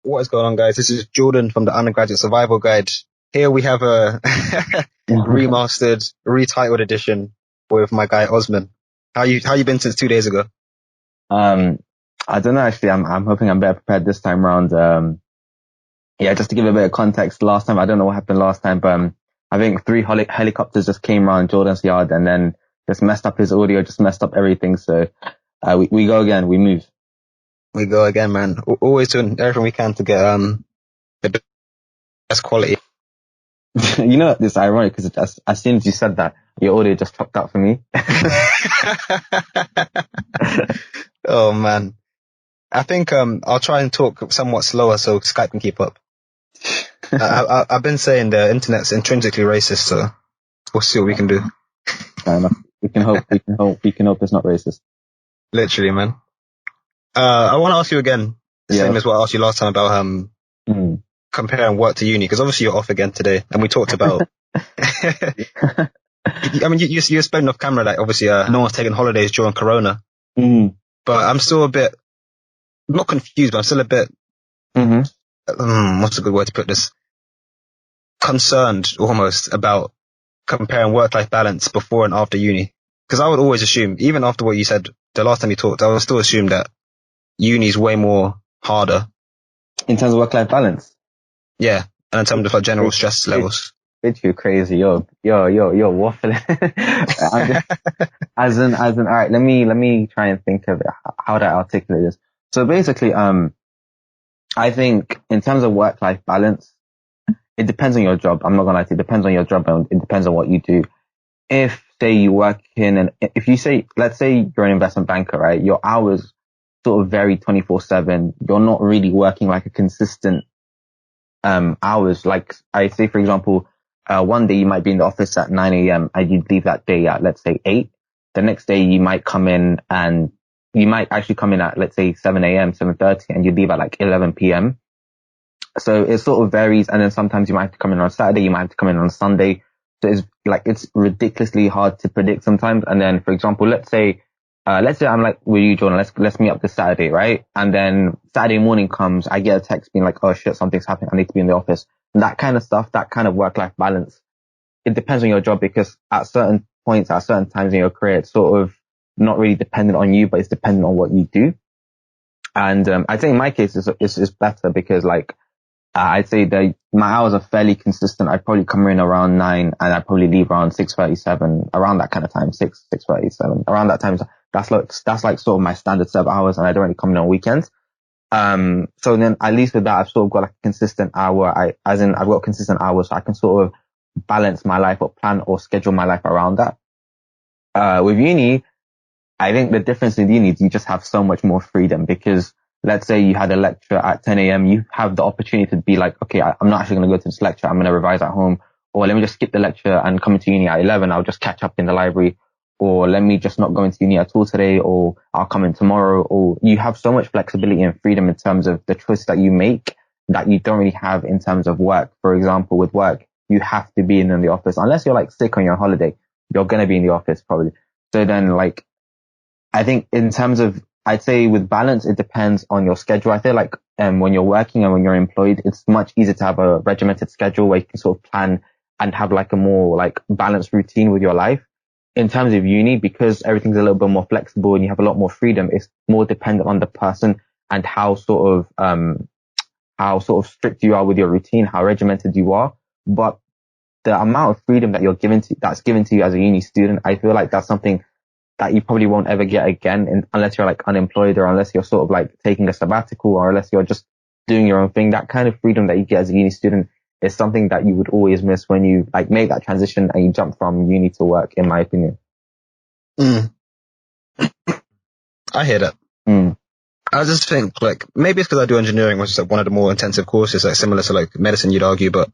What is going on, guys? This is Jordan from the Undergraduate Survival Guide. Here we have a remastered, retitled edition with my guy Osman. How you been since 2 days ago? I don't know actually. I'm hoping I'm better prepared this time around. Just to give a bit of context, last time I don't know what happened last time, but I think three helicopters just came around Jordan's yard and then just messed up his audio, just messed up everything. So we go again, we move. We go again, man. Always doing everything we can to get the best quality. You know, it's ironic because as soon as you said that, your audio just chopped out for me. Oh man, I think I'll try and talk somewhat slower so Skype can keep up. I've been saying the internet's intrinsically racist, so we'll see what we can do. Fair enough. We can hope it's not racist. Literally, man. I want to ask you again, same as what I asked you last time about comparing work to uni, because obviously you're off again today, and we talked about. I mean, you explained off camera like obviously no one's taking holidays during Corona, but I'm still a bit not confused, but I'm still a bit. What's a good word to put this? Concerned almost about comparing work-life balance before and after uni, because I would always assume, even after what you said the last time you talked, I would still assume that uni's way more harder in terms of work-life balance. Yeah, and in terms of like general stress levels. Bitch, you crazy, you're waffling. As in, all right, let me try and think of it, how to articulate this. So basically, I think in terms of work-life balance, it depends on your job. I'm not gonna lie to you, it depends on your job and it depends on what you do. If say you work let's say you're an investment banker, right? Your hours sort of vary 24/7. You're not really working like a consistent hours. Like I say, for example, one day you might be in the office at 9 a.m. and you'd leave that day at, let's say, 8. The next day you might come in and you might actually come in at, let's say, 7 a.m., 7:30, and you leave at like 11 p.m. So it sort of varies. And then sometimes you might have to come in on Saturday, you might have to come in on Sunday. So it's ridiculously hard to predict sometimes. And then, for example, let's say I'm like with you, Jordan, let's meet up this Saturday, right? And then Saturday morning comes, I get a text being like, oh shit, something's happening, I need to be in the office. And that kind of stuff, that kind of work-life balance, it depends on your job, because at certain points, at certain times in your career, it's sort of not really dependent on you, but it's dependent on what you do. And I think in my case, it's better because like, I'd say that my hours are fairly consistent. I probably come in around 9 and I probably leave around 6:37, around that kind of time, 6:37, around that time. That's like sort of my standard set of hours, and I don't really come in on weekends. So then at least with that, I've sort of got like a consistent hour. I've got consistent hours, so I can sort of balance my life or plan or schedule my life around that. With uni, I think the difference with uni is you just have so much more freedom, because let's say you had a lecture at 10 a.m. You have the opportunity to be like, okay, I'm not actually going to go to this lecture. I'm going to revise at home, or let me just skip the lecture and come into uni at 11. I'll just catch up in the library. Or let me just not go into uni at all today, or I'll come in tomorrow. Or you have so much flexibility and freedom in terms of the choice that you make that you don't really have in terms of work. For example, with work, you have to be in the office. Unless you're like sick on your holiday, you're going to be in the office probably. So then like, I think in terms of, I'd say with balance, it depends on your schedule. I feel like when you're working and when you're employed, it's much easier to have a regimented schedule where you can sort of plan and have like a more like balanced routine with your life. In terms of uni, because everything's a little bit more flexible and you have a lot more freedom, it's more dependent on the person and how sort of strict you are with your routine, how regimented you are. But the amount of freedom that's given to you as a uni student, I feel like that's something that you probably won't ever get again unless you're like unemployed, or unless you're sort of like taking a sabbatical, or unless you're just doing your own thing. That kind of freedom that you get as a uni student is something that you would always miss when you like make that transition and you jump from uni to work, in my opinion. I hear that. I just think like maybe it's because I do engineering, which is like one of the more intensive courses, like similar to like medicine, you'd argue. But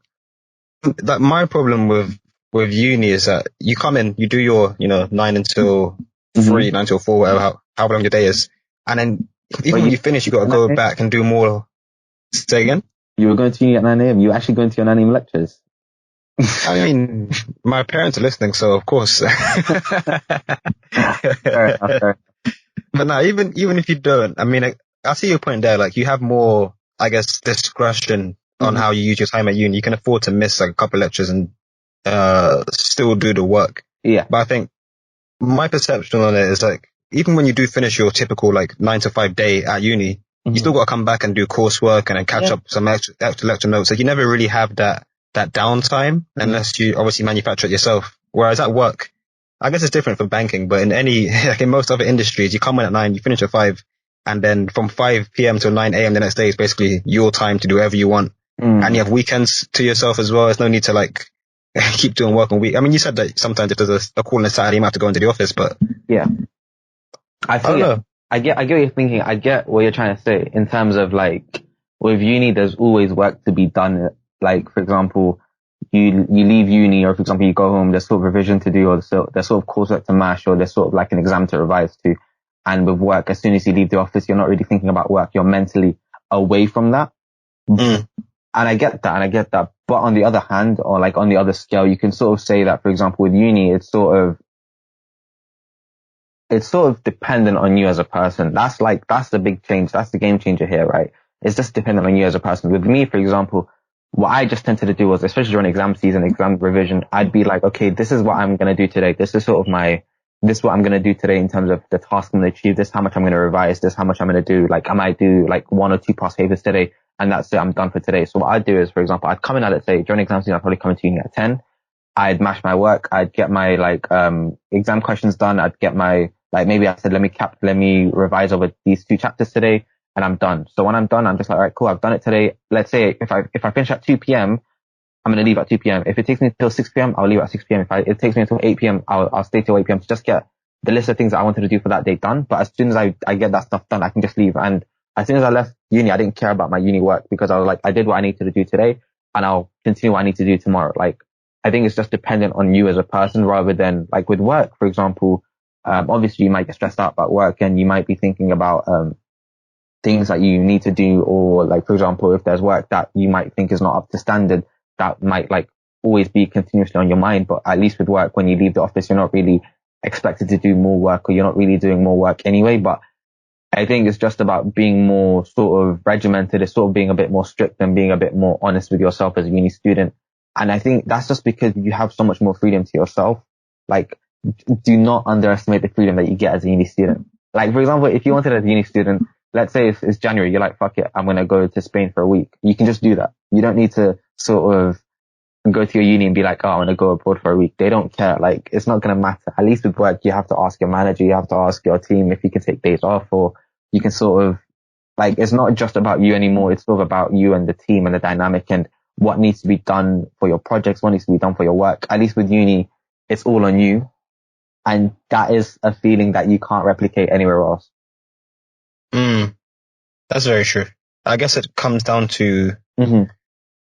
that my problem with uni is that you come in, you do your 9 until 3, 9 till 4, whatever, however long your day is, and then even when you finish, you got to go back and do more. Say again? You were going to uni at 9 a.m. You were actually going to your 9 a.m. lectures. I mean, my parents are listening, so of course. Fair enough. But no, even if you don't, I mean, I see your point there. Like, you have more I guess, discretion on how you use your time at uni. You can afford to miss like a couple lectures and still do the work. Yeah. But I think my perception on it is like, even when you do finish your typical like 9 to 5 day at uni, you still got to come back and do coursework and then catch up some extra lecture notes. So you never really have that downtime unless you obviously manufacture it yourself. Whereas at work, I guess it's different for banking, but in any, like in most other industries, you come in at 9, you finish at 5, and then from 5 p.m. till 9 a.m. the next day is basically your time to do whatever you want. And you have weekends to yourself as well. There's no need to like keep doing work on week. I mean, you said that sometimes if there's a call on a Saturday, you might have to go into the office, but yeah, I don't think know. I get what you're thinking. I get what you're trying to say in terms of like with uni, there's always work to be done. Like for example, you leave uni, or for example, you go home. There's sort of revision to do, or there's sort of coursework to mash, or there's sort of like an exam to revise to. And with work, as soon as you leave the office, you're not really thinking about work. You're mentally away from that. And I get that. But on the other hand, or like on the other scale, you can sort of say that, for example, with uni, it's sort of dependent on you as a person. That's the big change. That's the game changer here, right? It's just dependent on you as a person. With me, for example, what I just tended to do was, especially during exam season, exam revision, I'd be like, okay, this is what I'm going to do today. This is what I'm going to do today in terms of the task I'm going to achieve. This is how much I'm going to revise. This is how much I'm going to do. Like, I might do like 1 or 2 past papers today, and that's it. I'm done for today. So what I'd do is, for example, I'd come in at, let's say, during exam season, I'd probably come into uni at 10. I'd mash my work. I'd get my exam questions done. I'd get my, like, maybe I said, let me revise over these 2 chapters today, and I'm done. So when I'm done, I'm just like, all right, cool, I've done it today. Let's say if I finish at 2 p.m., I'm going to leave at 2 p.m. If it takes me till 6 p.m., I'll leave at 6 p.m. If it takes me until 8 p.m., I'll stay till 8 p.m. to just get the list of things that I wanted to do for that day done. But as soon as I get that stuff done, I can just leave. And as soon as I left uni, I didn't care about my uni work, because I was like, I did what I needed to do today, and I'll continue what I need to do tomorrow. Like, I think it's just dependent on you as a person, rather than like with work, for example. Obviously you might get stressed out about work, and you might be thinking about, things that you need to do, or like, for example, if there's work that you might think is not up to standard, that might like always be continuously on your mind. But at least with work, when you leave the office, you're not really expected to do more work, or you're not really doing more work anyway. But I think it's just about being more sort of regimented. It's sort of being a bit more strict and being a bit more honest with yourself as a uni student. And I think that's just because you have so much more freedom to yourself. Like, do not underestimate the freedom that you get as a uni student. Like, for example, if you wanted as a uni student, let's say it's January, you're like, fuck it, I'm going to go to Spain for a week. You can just do that. You don't need to sort of go to your uni and be like, oh, I'm going to go abroad for a week. They don't care. Like, it's not going to matter. At least with work, you have to ask your manager, you have to ask your team if you can take days off, or you can sort of, like, it's not just about you anymore. It's sort of about you and the team and the dynamic and what needs to be done for your projects, what needs to be done for your work. At least with uni, it's all on you. And that is a feeling that you can't replicate anywhere else. That's very true. I guess it comes down to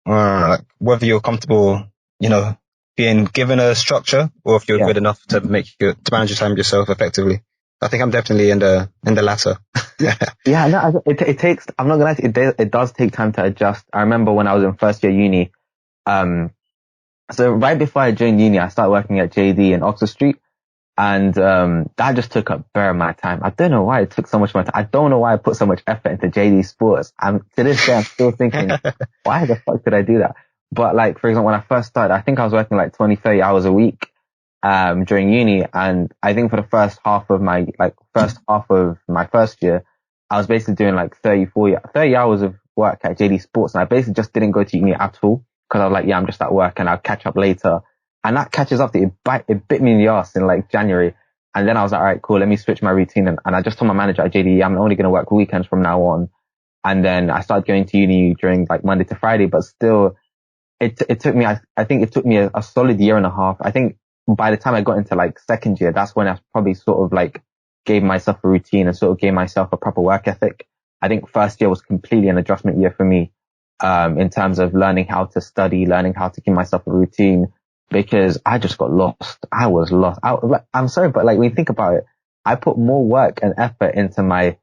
whether you're comfortable, being given a structure, or if you're good enough to to manage your time yourself effectively. I think I'm definitely in the latter. Yeah, no, it takes, I'm not gonna lie, it does take time to adjust. I remember when I was in first year uni, so right before I joined uni, I started working at JD in Oxford Street. And that just took up very my time. I don't know why it took so much of my time. I don't know why I put so much effort into JD Sports. To this day, I'm still thinking, why the fuck did I do that? But like, for example, when I first started, I think I was working like 20, 30 hours a week during uni. And I think for the first half of my first year, I was basically doing like 30 hours of work at JD Sports. And I basically just didn't go to uni at all, because I was like, yeah, I'm just at work and I'll catch up later. And that catches up. It bit me in the ass in like January. And then I was like, all right, cool, let me switch my routine. And I just told my manager at JD, I'm only going to work weekends from now on. And then I started going to uni during like Monday to Friday, but still it took me, I think it took me a solid year and a half. I think by the time I got into like second year, that's when I probably sort of like gave myself a routine and sort of gave myself a proper work ethic. I think first year was completely an adjustment year for me, in terms of learning how to study, learning how to give myself a routine. Because I just got lost. I was lost. I'm sorry, but like when you think about it, I put more work and effort into my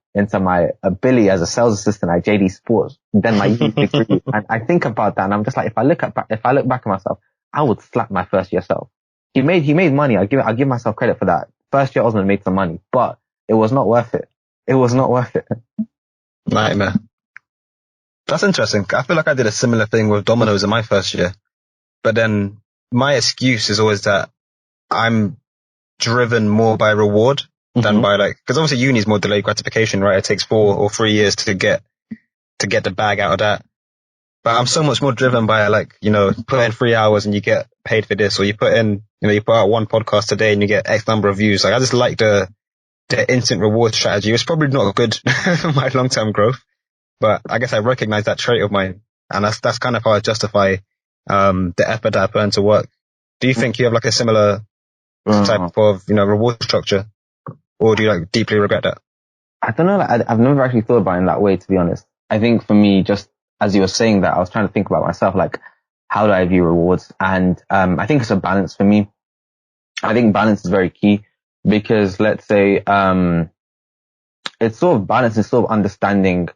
ability as a sales assistant at JD Sports than my uni degree. And I think about that, and I'm just like, if I look back at myself, I would slap my first year self. He made money. I give myself credit for that. First year Osman made some money, but it was not worth it. It was not worth it. Nightmare. That's interesting. I feel like I did a similar thing with dominoes in my first year, but then my excuse is always that I'm driven more by reward than by because obviously uni is more delayed gratification, right? It takes 4 or 3 years to get the bag out of that. But I'm so much more driven by put in 3 hours and you get paid for this, or you put out one podcast today and you get X number of views. Like I just like the instant reward strategy. It's probably not good for my long-term growth, but I guess I recognize that trait of mine, and that's kind of how I justify the effort that I put into work. Do you think you have like a similar type of reward structure, or do you like deeply regret that? I don't know. Like, I've never actually thought about it in that way, to be honest. I think for me, just as you were saying that, I was trying to think about myself, like how do I view rewards? And I think it's a balance for me. I think balance is very key, because let's say it's sort of balance and sort of understanding.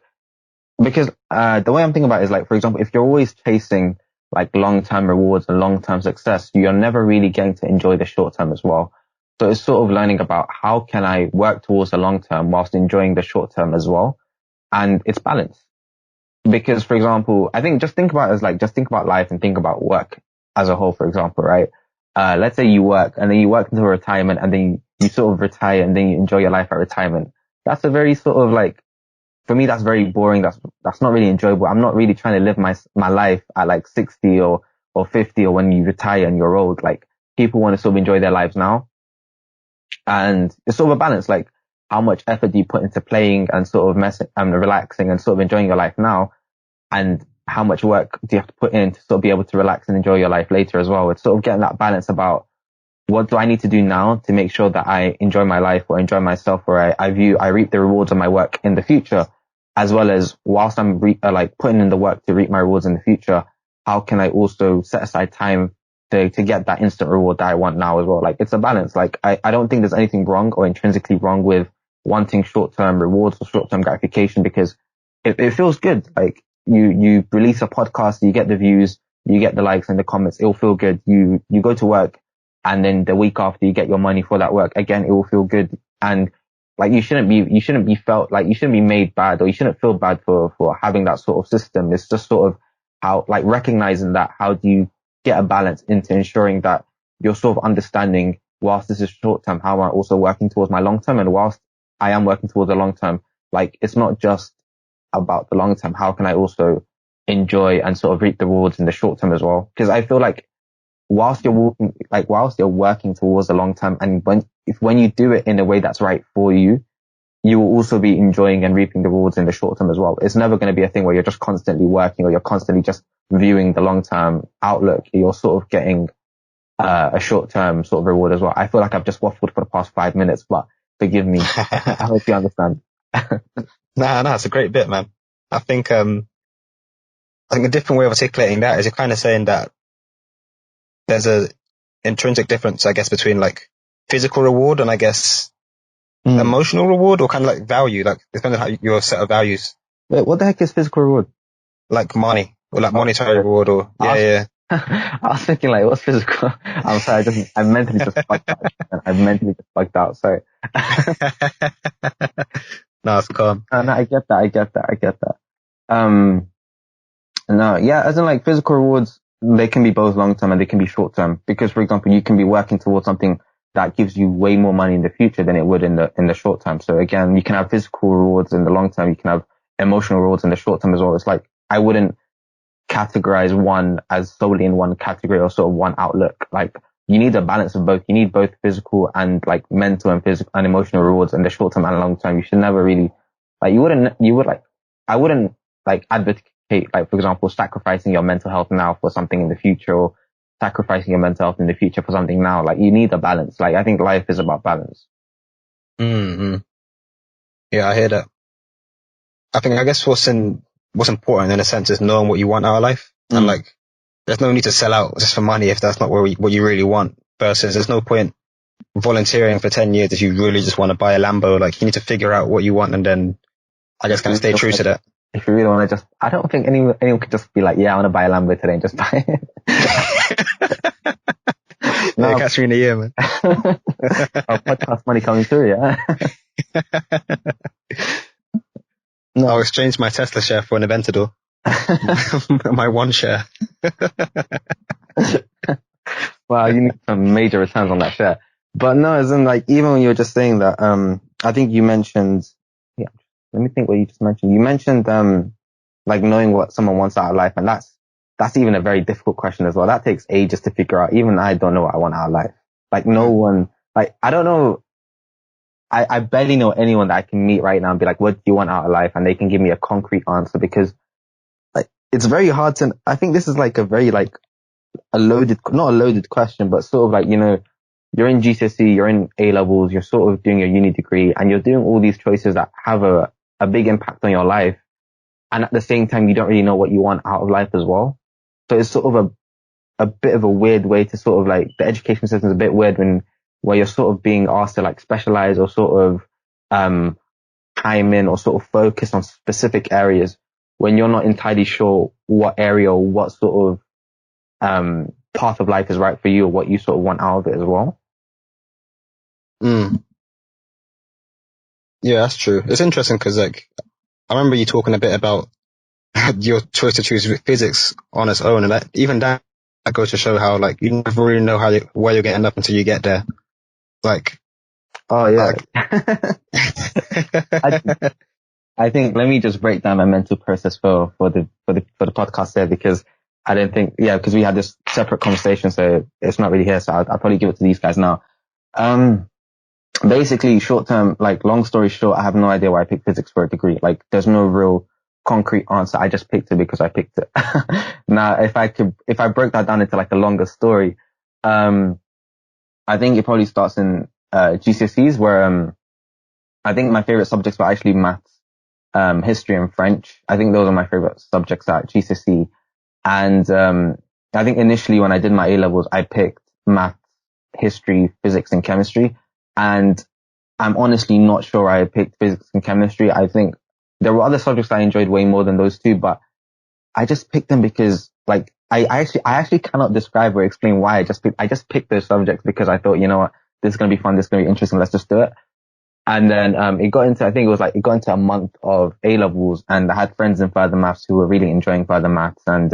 Because the way I'm thinking about it is, like, for example, if you're always chasing like long-term rewards and long-term success, you're never really getting to enjoy the short-term as well. So it's sort of learning about how can I work towards the long-term whilst enjoying the short-term as well. And it's balance. Because, for example, I think just think about it as like, just think about life and think about work as a whole, for example, right? Let's say you work and then you work until retirement, and then you sort of retire and then you enjoy your life at retirement. That's a very sort of like, for me, that's very boring. That's not really enjoyable. I'm not really trying to live my life at like 60 or 50, or when you retire and you're old. Like, people want to sort of enjoy their lives now. And it's sort of a balance. Like, how much effort do you put into playing and sort of relaxing and sort of enjoying your life now? And how much work do you have to put in to sort of be able to relax and enjoy your life later as well? It's sort of getting that balance about, what do I need to do now to make sure that I enjoy my life or enjoy myself, or I reap the rewards of my work in the future, as well as whilst I'm like putting in the work to reap my rewards in the future, how can I also set aside time to get that instant reward that I want now as well? Like, it's a balance. Like, I don't think there's anything wrong or intrinsically wrong with wanting short-term rewards or short-term gratification, because it feels good. Like, you release a podcast, you get the views, you get the likes and the comments, it'll feel good. You go to work, and then the week after you get your money for that work, again, it will feel good. And like, you shouldn't be made bad, or you shouldn't feel bad for having that sort of system. It's just sort of how, like, recognizing that, how do you get a balance into ensuring that you're sort of understanding, whilst this is short term, how am I also working towards my long term? And whilst I am working towards the long term, like, it's not just about the long term. How can I also enjoy and sort of reap the rewards in the short term as well? Because I feel like whilst you're working towards the long term, and when you do it in a way that's right for you, you will also be enjoying and reaping the rewards in the short term as well. It's never going to be a thing where you're just constantly working, or you're constantly just viewing the long term outlook. You're sort of getting a short term sort of reward as well. I feel like I've just waffled for the past 5 minutes, but forgive me. I hope you understand. Nah, it's a great bit, man. I think a different way of articulating that is you're kind of saying that there's a intrinsic difference, I guess, between like physical reward and I guess emotional reward, or kind of like value, like depending on how your set of values. Wait, what the heck is physical reward? Like money, or like monetary reward, or yeah. I was thinking, like, what's physical? I'm sorry, I mentally just bugged out. I mentally just bugged out. Sorry. No, it's calm. No, I get that. No, yeah, as in like physical rewards, they can be both long term and they can be short term. Because, for example, you can be working towards something that gives you way more money in the future than it would in the short term. So again, you can have physical rewards in the long term. You can have emotional rewards in the short term as well. It's like, I wouldn't categorize one as solely in one category or sort of one outlook. Like, you need a balance of both. You need both physical and like mental and physical and emotional rewards in the short term and long term. You should never really, like, I wouldn't like advocate, like, for example, sacrificing your mental health now for something in the future, or sacrificing your mental health in the future for something now. Like, you need a balance. Like, I think life is about balance. Mm-hmm. Yeah, I hear that. I guess what's important in a sense is knowing what you want out of life. And like, there's no need to sell out just for money if that's not what you really want, versus there's no point volunteering for 10 years if you really just want to buy a Lambo. Like, you need to figure out what you want and then I guess kind of stay true to that. If you really want to I don't think anyone could just be like, yeah, I want to buy a Lambo today and just buy it. No, yeah, catch me in a year, man. Our podcast money coming through, yeah. No, I'll exchange my Tesla share for an Aventador. My one share. Wow, you need some major returns on that share. But no, as in like, even when you were just saying that, I think you mentioned, yeah, let me think what you just mentioned. You mentioned, like knowing what someone wants out of life. And that's even a very difficult question as well. That takes ages to figure out. Even I don't know what I want out of life. Like no one, like, I don't know. I barely know anyone that I can meet right now and be like, what do you want out of life? And they can give me a concrete answer, because like, it's very hard to, I think this is like a very like, not a loaded question, but sort of like, you're in GCSE, you're in A levels, you're sort of doing your uni degree, and you're doing all these choices that have a big impact on your life. And at the same time, you don't really know what you want out of life as well. So it's sort of a bit of a weird way to sort of like, the education system is a bit weird where you're sort of being asked to like specialize or sort of, time in or sort of focus on specific areas when you're not entirely sure what area or what sort of, path of life is right for you or what you sort of want out of it as well. Yeah, that's true. It's interesting because like, I remember you talking a bit about your choice to choose physics on its own, and that, even that goes to show how like, you never really know where you're getting up until you get there. Like, oh yeah. I think let me just break down my mental process for the podcast there, because I don't think, because we had this separate conversation, so it's not really here. So I'll probably give it to these guys now. Basically, short term, like long story short, I have no idea why I picked physics for a degree. Like, there's no real concrete answer. I just picked it because I picked it. Now, if I broke that down into like a longer story, I think it probably starts in GCSEs, where I think my favorite subjects were actually maths, history, and French. I think those are my favorite subjects at GCSE. And I think initially when I did my A levels, I picked maths, history, physics, and chemistry. And I'm honestly not sure I picked physics and chemistry. I think there were other subjects I enjoyed way more than those two, but I just picked them because like, I actually cannot describe or explain why I just picked those subjects, because I thought, you know what, this is going to be fun. This is going to be interesting. Let's just do it. And then, it got into a month of A levels, and I had friends in further maths who were really enjoying further maths. And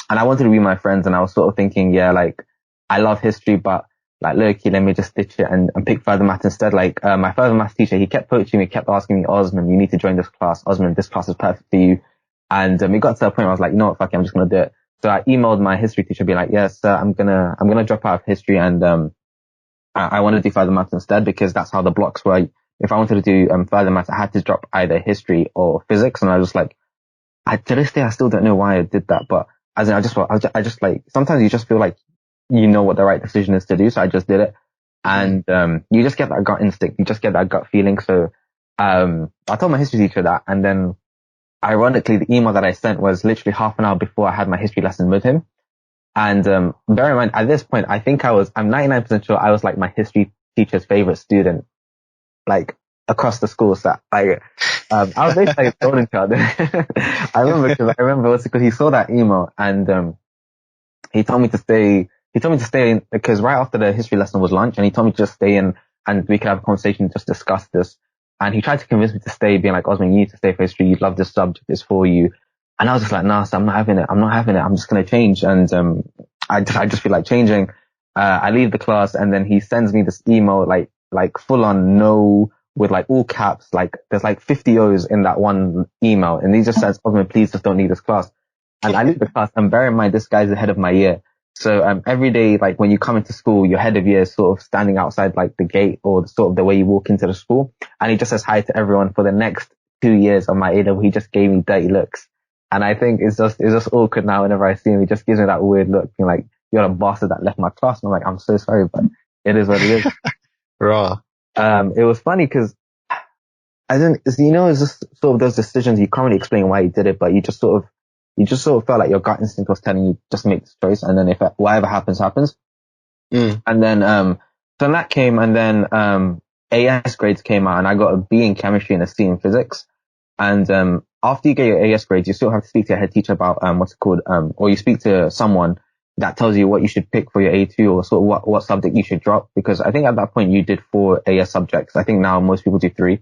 I wanted to be my friends, and I was sort of thinking, like, I love history, but like, look, let me just ditch it and pick further maths instead. Like, my further maths teacher, he kept poaching me, kept asking me, Osman, you need to join this class. Osman, this class is perfect for you. And, it got to a point where I was like, you know what, fuck it, I'm just going to do it. So I emailed my history teacher, being like, yes, sir, I'm gonna drop out of history, and, I want to do further maths instead, because that's how the blocks were. If I wanted to do, further maths, I had to drop either history or physics. And I was like, to this day, I still don't know why I did that. But as in, I just like, sometimes you just feel like you know what the right decision is to do. So I just did it. And, you just get that gut instinct. You just get that gut feeling. So, I told my history teacher that. And then ironically, the email that I sent was literally half an hour before I had my history lesson with him. And, bear in mind, at this point, I'm 99% sure I was like my history teacher's favorite student, like across the school. So I was basically a golden child. I remember because he saw that email, and, he told me to stay in, because right after the history lesson was lunch, and he told me to just stay in and we could have a conversation and just discuss this. And he tried to convince me to stay, being like, Osman, you need to stay for history. You love this subject. It's for you. And I was just like, nah, so I'm not having it. I'm just going to change. And, I just feel like changing. I leave the class, and then he sends me this email, like full on no, with like all caps, like there's like 50 O's in that one email. And he just says, Osman, please just don't leave this class. And I leave the class, and bear in mind, this guy's the head of my year. So, every day, like when you come into school, your head of year is sort of standing outside like the gate, or sort of the way you walk into the school. And he just says hi to everyone. For the next 2 years of my A level, he just gave me dirty looks. And I think it's just awkward now whenever I see him. He just gives me that weird look, being like, you're a bastard that left my class. And I'm like, I'm so sorry, but it is what it is. Raw. It was funny because it's just sort of those decisions, you can't really explain why you did it, but you just sort of felt like your gut instinct was telling you just make this choice. And then if whatever happens, happens. And then, so that came, and then, AS grades came out, and I got a B in chemistry and a C in physics. And, after you get your AS grades, you still have to speak to your head teacher about, what's it called? Or you speak to someone that tells you what you should pick for your A2, or sort of what subject you should drop. Because I think at that point you did 4 AS subjects. I think now most people do 3.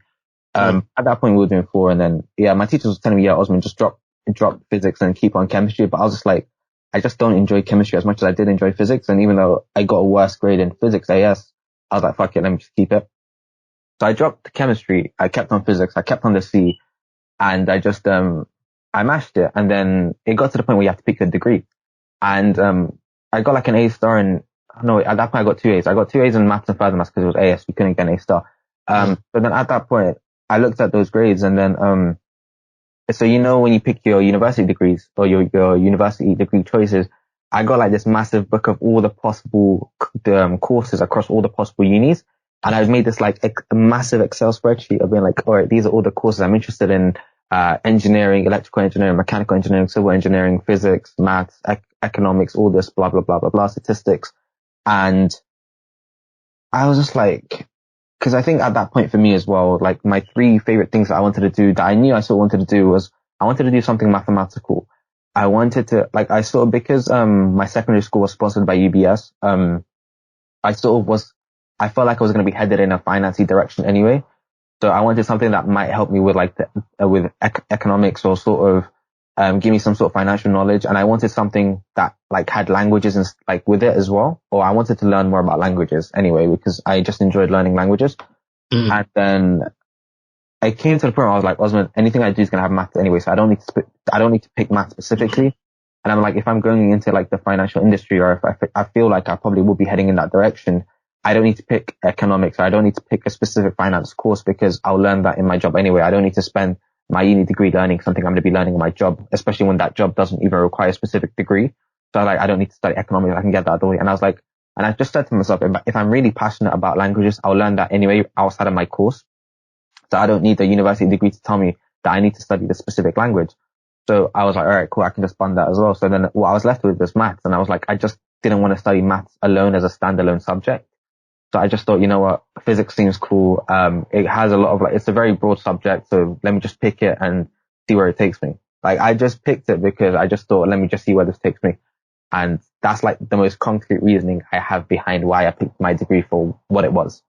At that point we were doing 4, and then, my teacher was telling me, Osman, just drop drop physics and keep on chemistry, but I was just like, I just don't enjoy chemistry as much as I did enjoy physics. And even though I got a worse grade in physics AS, I was like, fuck it, let me just keep it. So I dropped chemistry. I kept on physics. I kept on the C, and I just, I mashed it. And then it got to the point where you have to pick a degree. And, I got like an A star in, no, at that point I got 2 A's. I got 2 A's in maths and further maths because it was AS. You couldn't get an A star. But then at that point, I looked at those grades and then, so when you pick your university degrees or your university degree choices, I got like this massive book of all the possible courses across all the possible unis. And I've made this like a massive Excel spreadsheet of being like, all right, these are all the courses I'm interested in. Engineering, electrical engineering, mechanical engineering, civil engineering, physics, maths, economics, all this, blah, blah, blah, blah, blah, statistics. And I was just like, because I think at that point for me as well, like my 3 favorite things that I wanted to do that I knew I still wanted to do was I wanted to do something mathematical. I wanted to, like, because my secondary school was sponsored by UBS, I felt like I was going to be headed in a financy direction anyway. So I wanted something that might help me with with economics or sort of, give me some sort of financial knowledge. And I wanted something that like had languages and like with it as well. Or I wanted to learn more about languages anyway, because I just enjoyed learning languages. And then I came to the point where I was like, Osman, anything I do is going to have maths anyway. So I don't need to pick maths specifically. And I'm like, if I'm going into like the financial industry, or if I feel like I probably will be heading in that direction, I don't need to pick economics. I don't need to pick a specific finance course because I'll learn that in my job anyway. I don't need to spend my uni degree learning something I'm going to be learning in my job, especially when that job doesn't even require a specific degree. So like, I don't need to study economics. I can get that out of the way. And I was like, and I just said to myself, if I'm really passionate about languages, I'll learn that anyway outside of my course. So I don't need a university degree to tell me that I need to study the specific language. So I was like, all right, cool. I can just fund that as well. So then what I was left with was maths. And I was like, I just didn't want to study maths alone as a standalone subject. So I just thought, you know what, physics seems cool. It has a lot of it's a very broad subject. So let me just pick it and see where it takes me. Like I just picked it because I just thought, let me just see where this takes me. And that's like the most concrete reasoning I have behind why I picked my degree for what it was.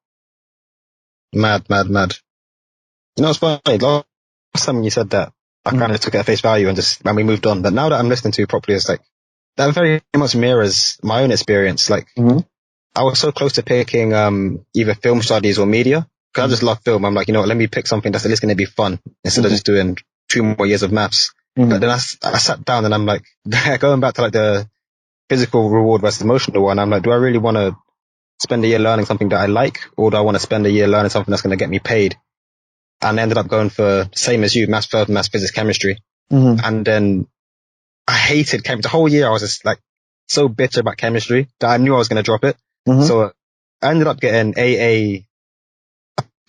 Mad. It's funny. Last time you said that, I kind of took it at face value and we moved on. But now that I'm listening to it properly, it's like, that very much mirrors my own experience. Like, I was so close to picking, either film studies or media. Cause I just love film. I'm like, you know what, let me pick something that's at least going to be fun instead of just doing 2 more years of maths. But then I sat down and I'm like, going back to like the physical reward versus emotional one. I'm like, do I really want to spend a year learning something that I like, or do I want to spend a year learning something that's going to get me paid? And I ended up going for, same as you, maths, further maths, physics, chemistry. And then I hated chemistry. The whole year I was just like so bitter about chemistry that I knew I was going to drop it. So I ended up getting I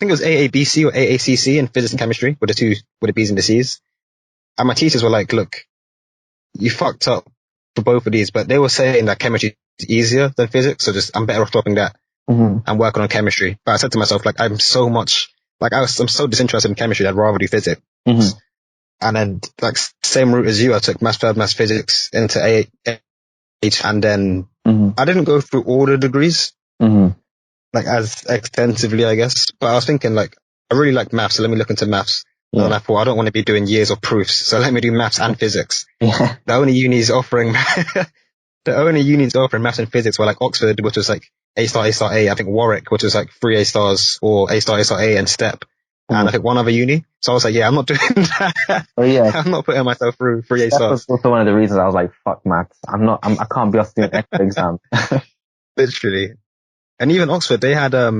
think it was AABC or AACC in physics and chemistry with the B's and the C's. And my teachers were like, look, you fucked up for both of these, but they were saying that chemistry is easier than physics. So I'm better off dropping that and working on chemistry. But I said to myself, like, I'm so disinterested in chemistry, I'd rather do physics. And then like same route as you, I took maths, physics into AH, and then I didn't go through all the degrees, like as extensively, I guess. But I was thinking like, I really like maths, so let me look into maths. And then I thought, I don't want to be doing years of proofs, so let me do maths and physics. The only unis offering maths and physics were like Oxford, which was like A star, A. I think Warwick, which was like 3 A stars, or A star, A, and STEP. And I think one other uni. So I was like, yeah, I'm not doing that. Oh yeah. I'm not putting myself through 3 A stars. That was also one of the reasons I was like, fuck maths. I can't be asked to do an extra exam. Literally. And even Oxford, they had, I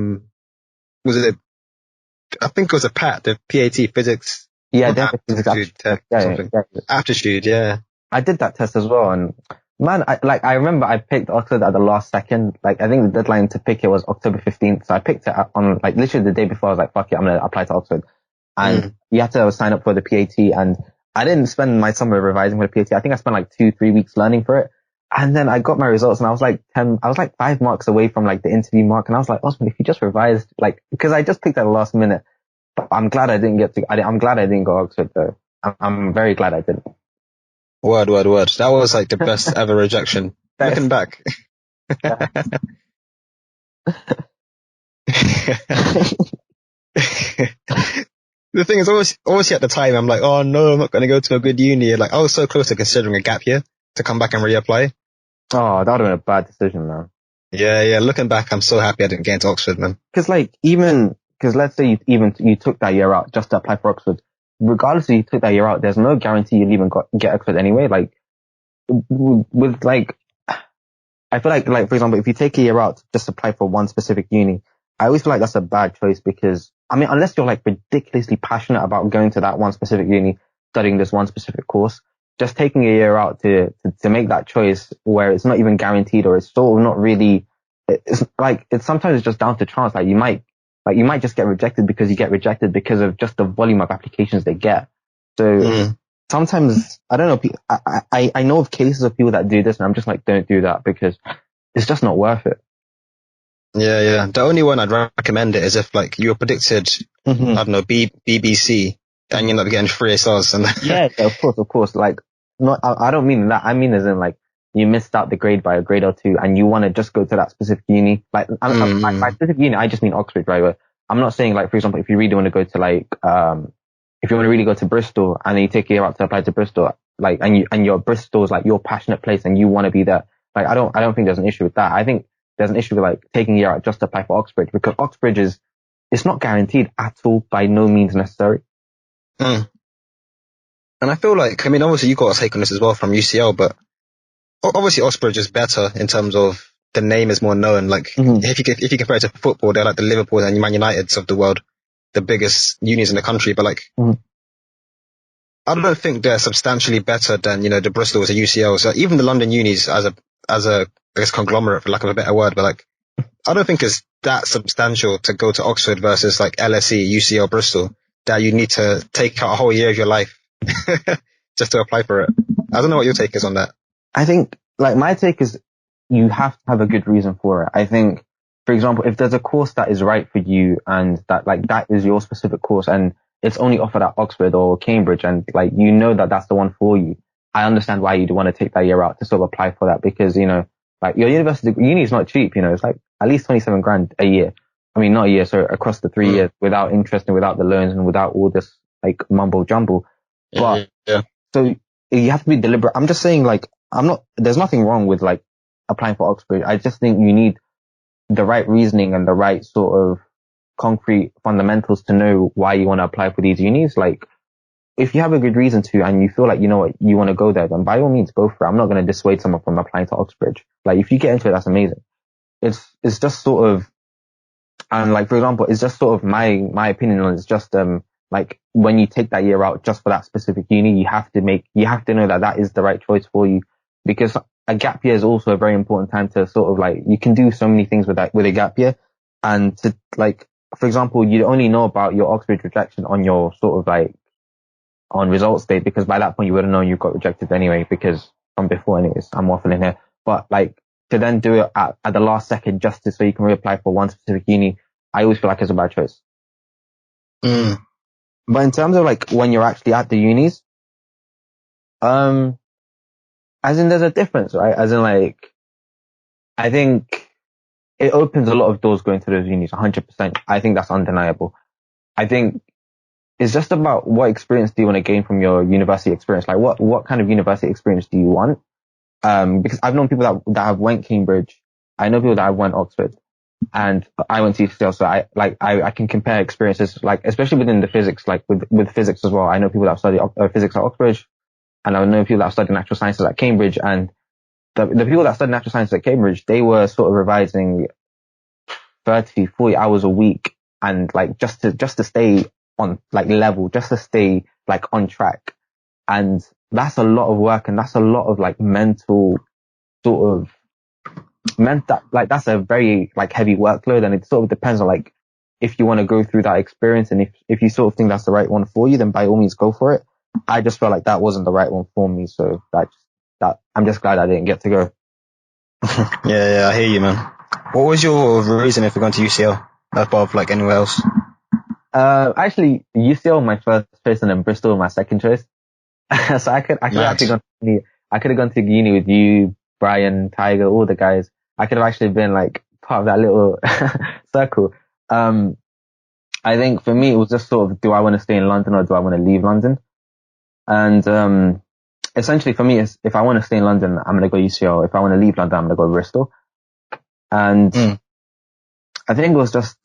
think it was a PAT, the PAT physics. Yeah, aptitude test, something. Aptitude, yeah. I did that test as well, and man, I remember I picked Oxford at the last second. Like, I think the deadline to pick it was October 15th, so I picked it on, like, literally the day before. I was like, fuck it, I'm gonna apply to Oxford. And you had to sign up for the PAT, and I didn't spend my summer revising for the PAT. I think I spent like 2-3 weeks learning for it. And then I got my results, and I was like 5 marks away from like the interview mark, and I was like, Osman, if you just revised, like, because I just picked at the last minute. But I'm glad I didn't I'm glad I didn't go Oxford though. I'm very glad I didn't. Word. That was like the best ever rejection. Looking back. The thing is, obviously at the time, I'm like, oh no, I'm not going to go to a good uni. Like, I was so close to considering a gap year to come back and reapply. Oh, that would have been a bad decision, man. Yeah, yeah. Looking back, I'm so happy I didn't get into Oxford, man. Because let's say you took that year out just to apply for Oxford. Regardless if you took that year out, there's no guarantee you'll even get Oxford anyway. Like, with like, I feel like, for example, if you take a year out to just apply for one specific uni, I always feel like that's a bad choice because, I mean, unless you're like ridiculously passionate about going to that one specific uni, studying this one specific course, just taking a year out to make that choice where it's not even guaranteed or it's sort of not really, it's sometimes just down to chance. Like you might just get rejected because you get rejected because of just the volume of applications they get. So sometimes, I don't know, I know of cases of people that do this and I'm just like, don't do that because it's just not worth it. Yeah, yeah. The only one I'd recommend it is if like you were predicted, I don't know, BBC, and you end up getting 3 stars. And Yeah, of course. Like, I don't mean that. I mean as in like, you missed out the grade by a grade or two and you want to just go to that specific uni. Like, by specific uni, I just mean Oxford, right? But I'm not saying like, for example, if you really want to go to like, if you want to really go to Bristol and then you take a year out to apply to Bristol, like, and your Bristol's like your passionate place and you want to be there. Like, I don't think there's an issue with that. I think there's an issue with like taking a year out just to apply for Oxbridge because Oxbridge it's not guaranteed at all, by no means necessary. and I feel like, I mean, obviously you got a take on this as well from UCL, but obviously Oxbridge is better in terms of the name is more known. Like if you compare it to football, they're like the Liverpool and Man Uniteds of the world, the biggest unis in the country. But like, I don't think they're substantially better than, you know, the Bristols or UCL. So even the London unis as a, I guess, conglomerate, for lack of a better word, but like, I don't think it's that substantial to go to Oxford versus like LSE, UCL, Bristol, that you need to take out a whole year of your life just to apply for it. I don't know what your take is on that. I think, like, my take is you have to have a good reason for it. I think, for example, if there's a course that is right for you and that, like, that is your specific course and it's only offered at Oxford or Cambridge and, like, you know that that's the one for you, I understand why you'd want to take that year out to sort of apply for that because, you know, like, your uni is not cheap, you know, it's like at least 27 grand a year. I mean, not a year, so across the 3 years without interest and without the loans and without all this, like, mumbo jumbo. But, so you have to be deliberate. I'm just saying, like, there's nothing wrong with like applying for Oxford. I just think you need the right reasoning and the right sort of concrete fundamentals to know why you want to apply for these unis. Like, if you have a good reason to and you feel like, you know what, you want to go there, then by all means go for it. I'm not going to dissuade someone from applying to Oxbridge. Like, if you get into it, that's amazing. It's just sort of, and like, for example, it's just sort of my opinion on it. It's just, like when you take that year out just for that specific uni, you have to know that that is the right choice for you because a gap year is also a very important time to sort of like, you can do so many things with a gap year. And to like, for example, you only know about your Oxbridge rejection on your sort of like on results day because by that point you would have known you got rejected anyway because from before anyways, I'm waffling here. But like to then do it at the last second just so you can reapply for one specific uni, I always feel like it's a bad choice. But in terms of like when you're actually at the unis, as in there's a difference, right? As in like, I think it opens a lot of doors going to those unis, 100%. I think that's undeniable. I think it's just about what experience do you want to gain from your university experience? Like what kind of university experience do you want? Because I've known people that have went Cambridge. I know people that have went Oxford and I went to UCL. So I can compare experiences, like, especially within the physics, like with physics as well. I know people that have studied physics at Oxbridge and I know people that have studied natural sciences at Cambridge and the people that studied natural sciences at Cambridge, they were sort of revising 30, 40 hours a week and like just to stay on like level, just to stay like on track. And that's a lot of work and that's a lot of like mental sort of like that's a very like heavy workload and it sort of depends on like if you want to go through that experience and if you sort of think that's the right one for you, then by all means go for it. I just felt like that wasn't the right one for me, so that I'm just glad I didn't get to go. Yeah, I hear you, man. What was your reason for going to UCL above like anywhere else? Actually, UCL my first choice and then Bristol my second choice. So I could actually have gone to uni with you, Brian, Tiger, all the guys. I could have actually been like part of that little circle. I think for me, it was just sort of, do I want to stay in London or do I want to leave London? And essentially for me, if I want to stay in London, I'm going to go UCL. If I want to leave London, I'm going to go Bristol. And I think it was just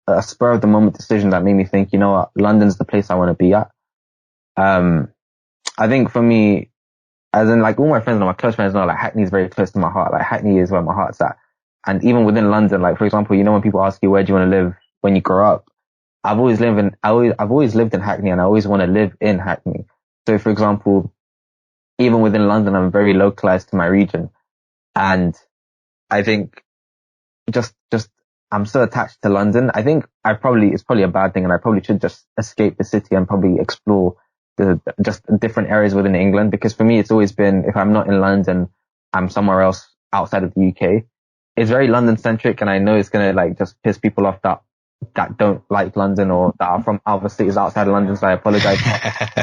a spur of the moment decision that made me think, you know what, London's the place I want to be at. I think for me, as in like all my friends and my close friends know, like Hackney is very close to my heart. Like Hackney is where my heart's at. And even within London, like for example, you know, when people ask you, where do you want to live when you grow up? I've always lived in Hackney and I always want to live in Hackney. So for example, even within London, I'm very localized to my region. And I think just I'm so attached to London. I think it's probably a bad thing and I probably should just escape the city and probably explore just different areas within England, because for me, it's always been, if I'm not in London, I'm somewhere else outside of the UK. It's very London centric. And I know it's going to like just piss people off that don't like London or that are from other cities outside of London. So I apologize.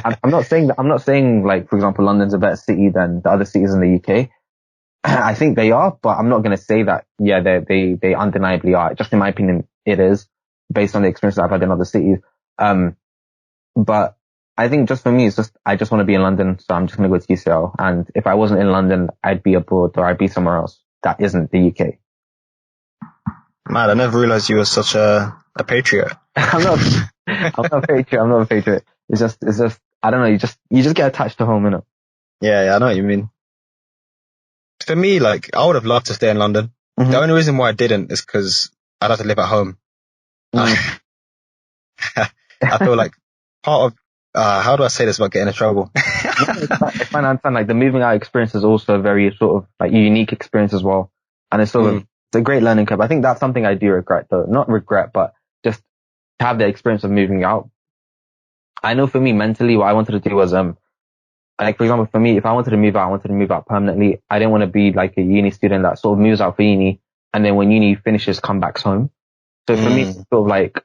I'm not saying like, for example, London's a better city than the other cities in the UK. I think they are, but I'm not going to say that, yeah, they undeniably are. Just in my opinion, it is based on the experience that I've had in other cities. But I think just for me, it's just, I just want to be in London. So I'm just going to go to UCL. And if I wasn't in London, I'd be abroad or I'd be somewhere else that isn't the UK. Man, I never realized you were such a patriot. I'm not a patriot. It's just, I don't know. You just get attached to home, innit? Yeah, I know what you mean. For me, like, I would have loved to stay in London. Mm-hmm. The only reason why I didn't is because I'd have to live at home. Mm. I feel like part of, how do I say this without getting in trouble? It's fine, I understand. Like the moving out experience is also a very sort of like unique experience as well. And it's sort of, it's a great learning curve. I think that's something I do regret though. Not regret, but just to have the experience of moving out. I know for me mentally, what I wanted to do was, like, for example, for me, if I wanted to move out, I wanted to move out permanently. I didn't want to be like a uni student that sort of moves out for uni and then when uni finishes, come back home. So for me, it's sort of like,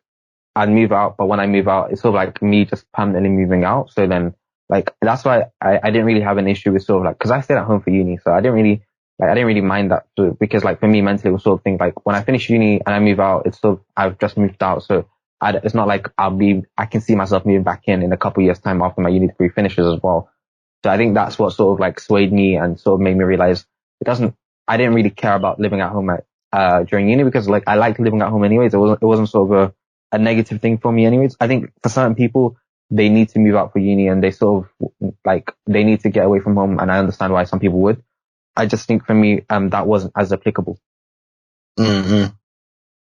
I'd move out, but when I move out, it's sort of like me just permanently moving out. So then, like, that's why I didn't really have an issue with sort of like, cause I stayed at home for uni. So I didn't really mind that too, because like for me mentally, it was sort of thing like when I finish uni and I move out, it's sort of, I've just moved out. So it's not like I can see myself moving back in a couple of years time after my uni degree finishes as well. So I think that's what sort of like swayed me and sort of made me realize I didn't really care about living at home during uni, because like I liked living at home anyways. It wasn't sort of a negative thing for me anyways. I think for certain people, they need to move out for uni and they sort of like, they need to get away from home. And I understand why some people would. I just think for me, that wasn't as applicable. Mm-hmm.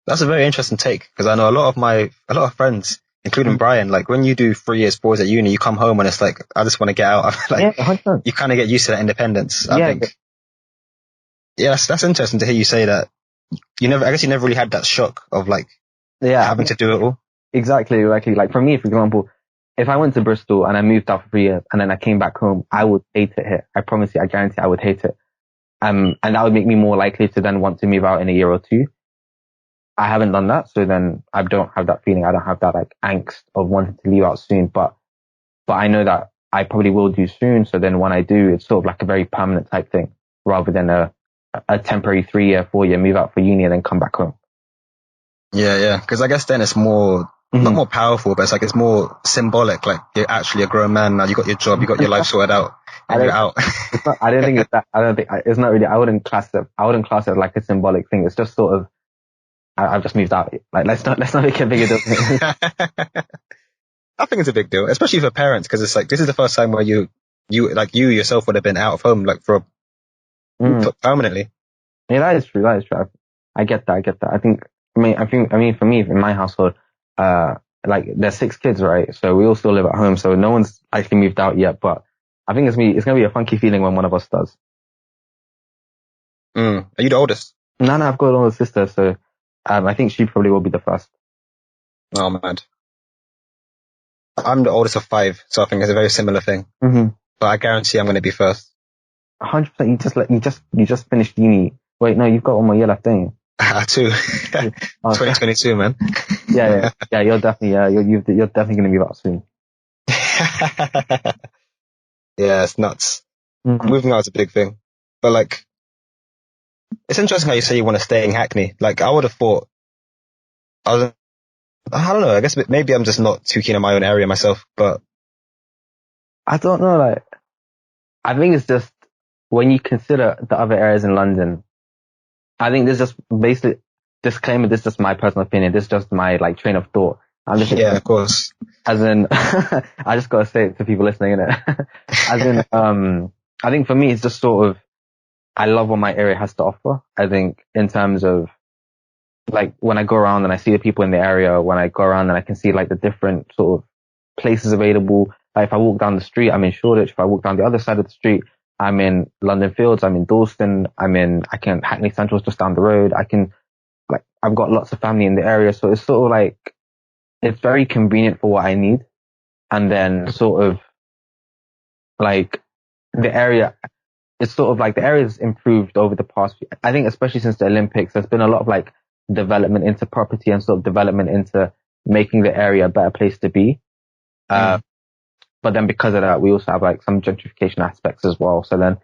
That's a very interesting take, because I know a lot of friends, including Brian, like when you do 3 years, 4 years at uni, you come home and it's like, I just want to get out. Like, yeah, 100%. You kind of get used to that independence. I think. Yeah, that's interesting to hear you say that. I guess you never really had that shock of like, having to do it all. Exactly. Like for me, for example, if I went to Bristol and I moved out for 3 years and then I came back home, I would hate it here. I promise you, I guarantee I would hate it. And that would make me more likely to then want to move out in a year or two. I haven't done that. So then I don't have that feeling. I don't have that like angst of wanting to leave out soon, but I know that I probably will do soon. So then when I do, it's sort of like a very permanent type thing rather than a temporary 3 year, 4 year move out for uni and then come back home. Yeah. Cause I guess then it's more, not more powerful, but it's like, it's more symbolic. Like you're actually a grown man now. You got your job, you got your life sorted out, and you're out. I don't think it's that. I don't think it's not really. I wouldn't class it like a symbolic thing. It's just sort of, I've just moved out. Like let's not make a bigger deal. I think it's a big deal, especially for parents, because it's like this is the first time where you yourself would have been out of home like for permanently. Yeah, that is true. I get that. I mean, for me, in my household, like there's 6 kids, right? So we all still live at home. So no one's actually moved out yet, but I think it's going to be a funky feeling when one of us does. Are you the oldest? No, I've got an older sister. So, I think she probably will be the first. Oh, man. I'm the oldest of 5, so I think it's a very similar thing. Mm-hmm. But I guarantee I'm going to be first. 100%. You just finished uni. Wait, no, you've got 1 more year left, don't you? 2. 2022, man. Yeah. You're definitely going to move out soon. Yeah, it's nuts. Mm-hmm. Moving out is a big thing. But like, it's interesting how you say you want to stay in Hackney. Like, I would have thought, I don't know. I guess maybe I'm just not too keen on my own area myself, but I don't know, like, I think it's just when you consider the other areas in London, I think this is just basically disclaimer, this is just my personal opinion, this is just my like train of thought. I'm just yeah, of course. as in I just gotta say it to people listening in it. As in I think for me it's just sort of I love what my area has to offer. I think in terms of like when I go around and I see the people in the area, when I go around and I can see like the different sort of places available. Like if I walk down the street, I'm in Shoreditch. If I walk down the other side of the street, I'm in London Fields. I'm in Dalston. Hackney Central's just down the road. I've got lots of family in the area. So it's sort of like, it's very convenient for what I need. And then sort of like the area, it's sort of like the area's improved over the past few, I think especially since the Olympics, there's been a lot of like development into property and sort of development into making the area a better place to be. But then because of that, we also have like some gentrification aspects as well. So then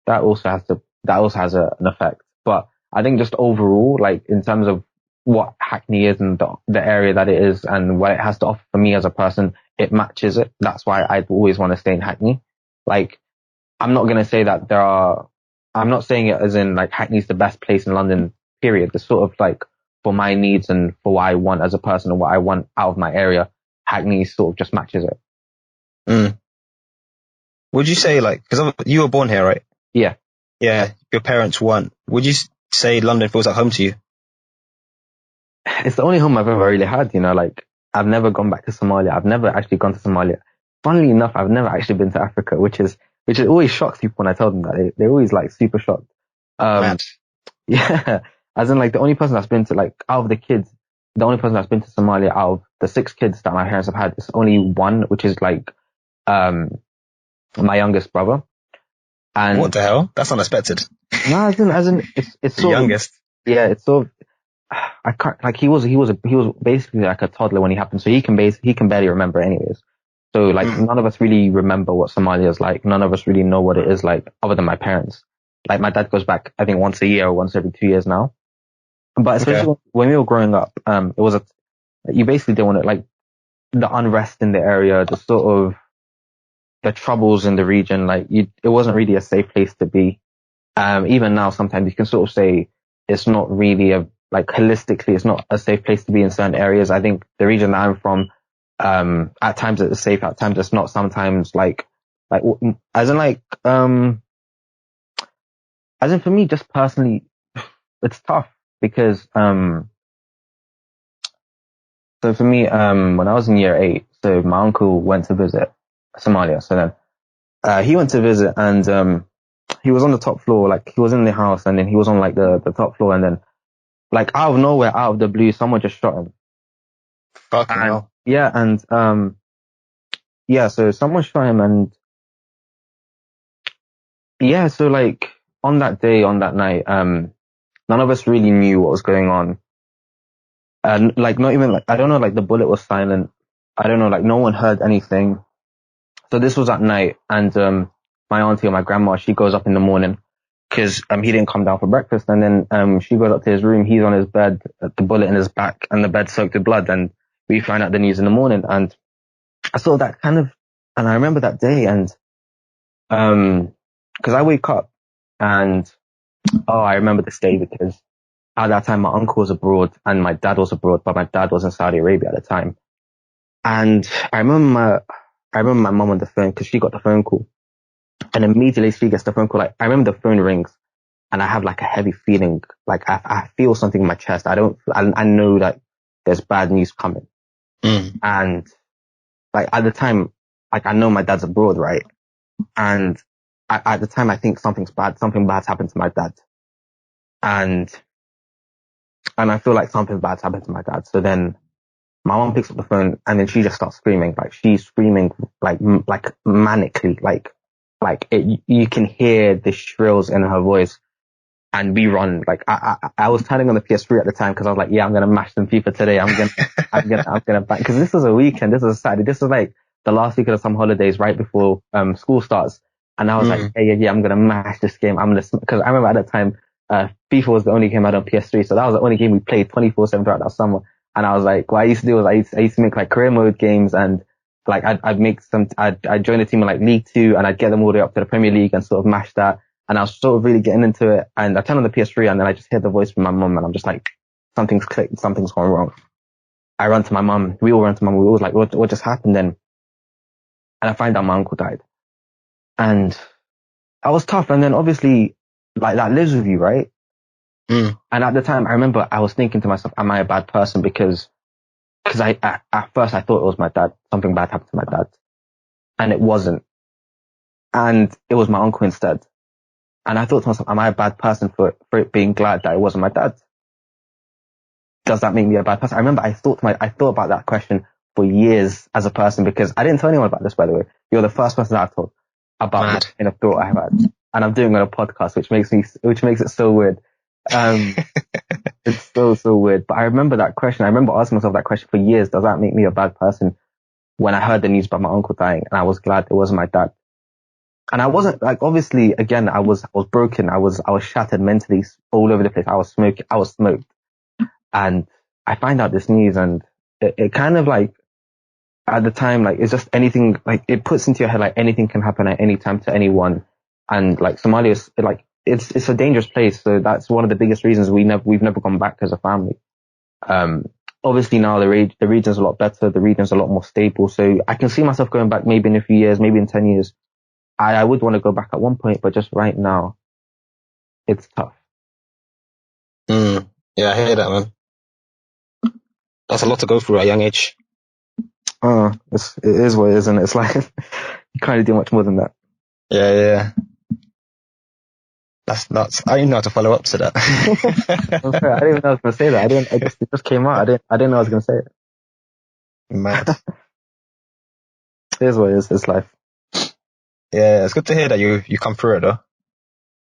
that also has an effect. But I think just overall, like in terms of what Hackney is and the area that it is and what it has to offer for me as a person, it matches it. That's why I'd always want to stay in Hackney. Like, I'm not going to say that I'm not saying it as in like Hackney's the best place in London, period. It's sort of like for my needs and for what I want as a person and what I want out of my area, Hackney sort of just matches it. Would you say like, because you were born here, right? Yeah. Yeah. Your parents weren't. Would you say London feels like home to you? It's the only home I've ever really had, you know, like I've never gone back to Somalia. I've never actually gone to Somalia. Funnily enough, I've never actually been to Africa, which always shocks people when I tell them that. They're always like super shocked. Mad. Yeah. As in like the only person that's been to like out of the kids, the only person that's been to Somalia out of the 6 kids that my parents have had is only one, which is like, my youngest brother. And what the hell? That's unexpected. no, as in, it's The sort youngest. of, yeah, it's sort of, I can't, like he was basically like a toddler when he happened. So he can barely remember anyways. So like none of us really remember what Somalia is like. None of us really know what it is like other than my parents. Like my dad goes back, I think once a year or once every 2 years now. But especially when we were growing up, you basically didn't want it, like the unrest in the area, the sort of, the troubles in the region, like it wasn't really a safe place to be. Even now, sometimes you can sort of say it's not really holistically, it's not a safe place to be in certain areas. I think the region that I'm from, at times it's safe, at times it's not. Sometimes as in for me, just personally, it's tough because, so for me, when I was in year 8, so my uncle went to visit Somalia. So then, he went to visit and, he was on the top floor, like he was in the house and then he was on like the top floor and then like out of nowhere, out of the blue, someone just shot him. Fucking hell. Yeah. And, yeah, so someone shot him and yeah, so like on that day, on that night, none of us really knew what was going on. And like, not even like, I don't know, like the bullet was silent. I don't know, like no one heard anything. So this was at night and, my auntie or my grandma, she goes up in the morning because he didn't come down for breakfast. And then she goes up to his room. He's on his bed, the bullet in his back, and the bed soaked with blood. And we find out the news in the morning. And I saw that and I remember that day. And because I wake up and I remember this day because at that time my uncle was abroad and my dad was abroad, but my dad was in Saudi Arabia at the time. And I remember my mom on the phone because she got the phone call. And immediately she gets the phone call. Like I remember the phone rings and I have like a heavy feeling. Like I feel something in my chest. I know that there's bad news coming. And like at the time, like I know my dad's abroad, right? And at the time I think something bad's happened to my dad. And I feel like something bad's happened to my dad. So then my mom picks up the phone and then she just starts screaming. Like she's screaming like manically, like you can hear the shrills in her voice. And we run. Like I was turning on the PS3 at the time because I was like, yeah, I'm gonna mash some FIFA today. I'm gonna bang, because this was a weekend. This was a Saturday. This was like the last week of some holidays right before school starts. And I was like, yeah, I'm gonna mash this game. Because I remember at that time FIFA was the only game I had on PS3, so that was the only game we played 24/7 throughout that summer. And I was like, what I used to do was I used to make like career mode games, and like I'd join a team in like League 2, and I'd get them all the way up to the Premier League and sort of mash that. And I was sort of really getting into it, and I turn on the PS3 and then I just hear the voice from my mum, and I'm just like, something's clicked, something's gone wrong. I run to my mum, we all run to mum, we all was like, what just happened then? And I find out my uncle died. And that was tough. And then obviously, like, that lives with you, right? Mm. And at the time, I remember I was thinking to myself, am I a bad person? Because at first I thought it was my dad. Something bad happened to my dad. And it wasn't. And it was my uncle instead. And I thought to myself, am I a bad person for it being glad that it wasn't my dad? Does that make me a bad person? I remember I thought about that question for years as a person, because I didn't tell anyone about this, by the way. You're the first person that I've told about this kind of thought I have had. And I'm doing it on a podcast, which makes it so weird. It's so weird. But I remember that question. I remember asking myself that question for years. Does that make me a bad person? When I heard the news about my uncle dying, and I was glad it wasn't my dad. And I wasn't, like, obviously, again, I was broken. I was shattered mentally all over the place. I was smoked. And I find out this news, and it kind of, like, at the time, like, it's just anything, like, it puts into your head, like, anything can happen at any time to anyone. And, like, Somalia is, like, it's a dangerous place. So that's one of the biggest reasons we've never gone back as a family. Obviously now the region's a lot better. The region's a lot more stable. So I can see myself going back maybe in a few years, maybe in 10 years. I would want to go back at one point, but just right now, it's tough. Yeah, I hear that, man. That's a lot to go through at a young age. It is what it is, and it's like, you can't do much more than that. Yeah. That's nuts. I didn't know how to follow up to that. I didn't even know I was going to say that. It just came out. I didn't know I was going to say it. Mad. It is what it is. It's life. Yeah, it's good to hear that you come through it, though.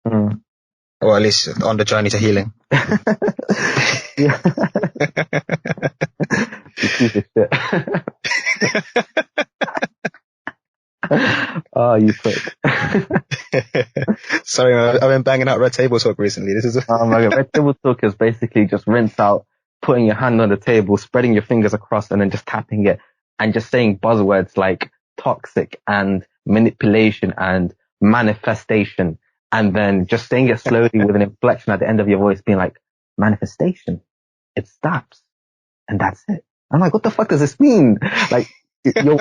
Mm. Or at least on the journey to healing. Yeah. You piece of shit. Oh, you prick. Sorry, man, I've been banging out Red Table Talk recently. Oh my God. Red Table Talk is basically just rinse out, putting your hand on the table, spreading your fingers across, and then just tapping it, and just saying buzzwords like toxic and manipulation and manifestation, and then just saying it slowly with an inflection at the end of your voice, being like, manifestation. It stops. And that's it. I'm like, what the fuck does this mean? Like, you're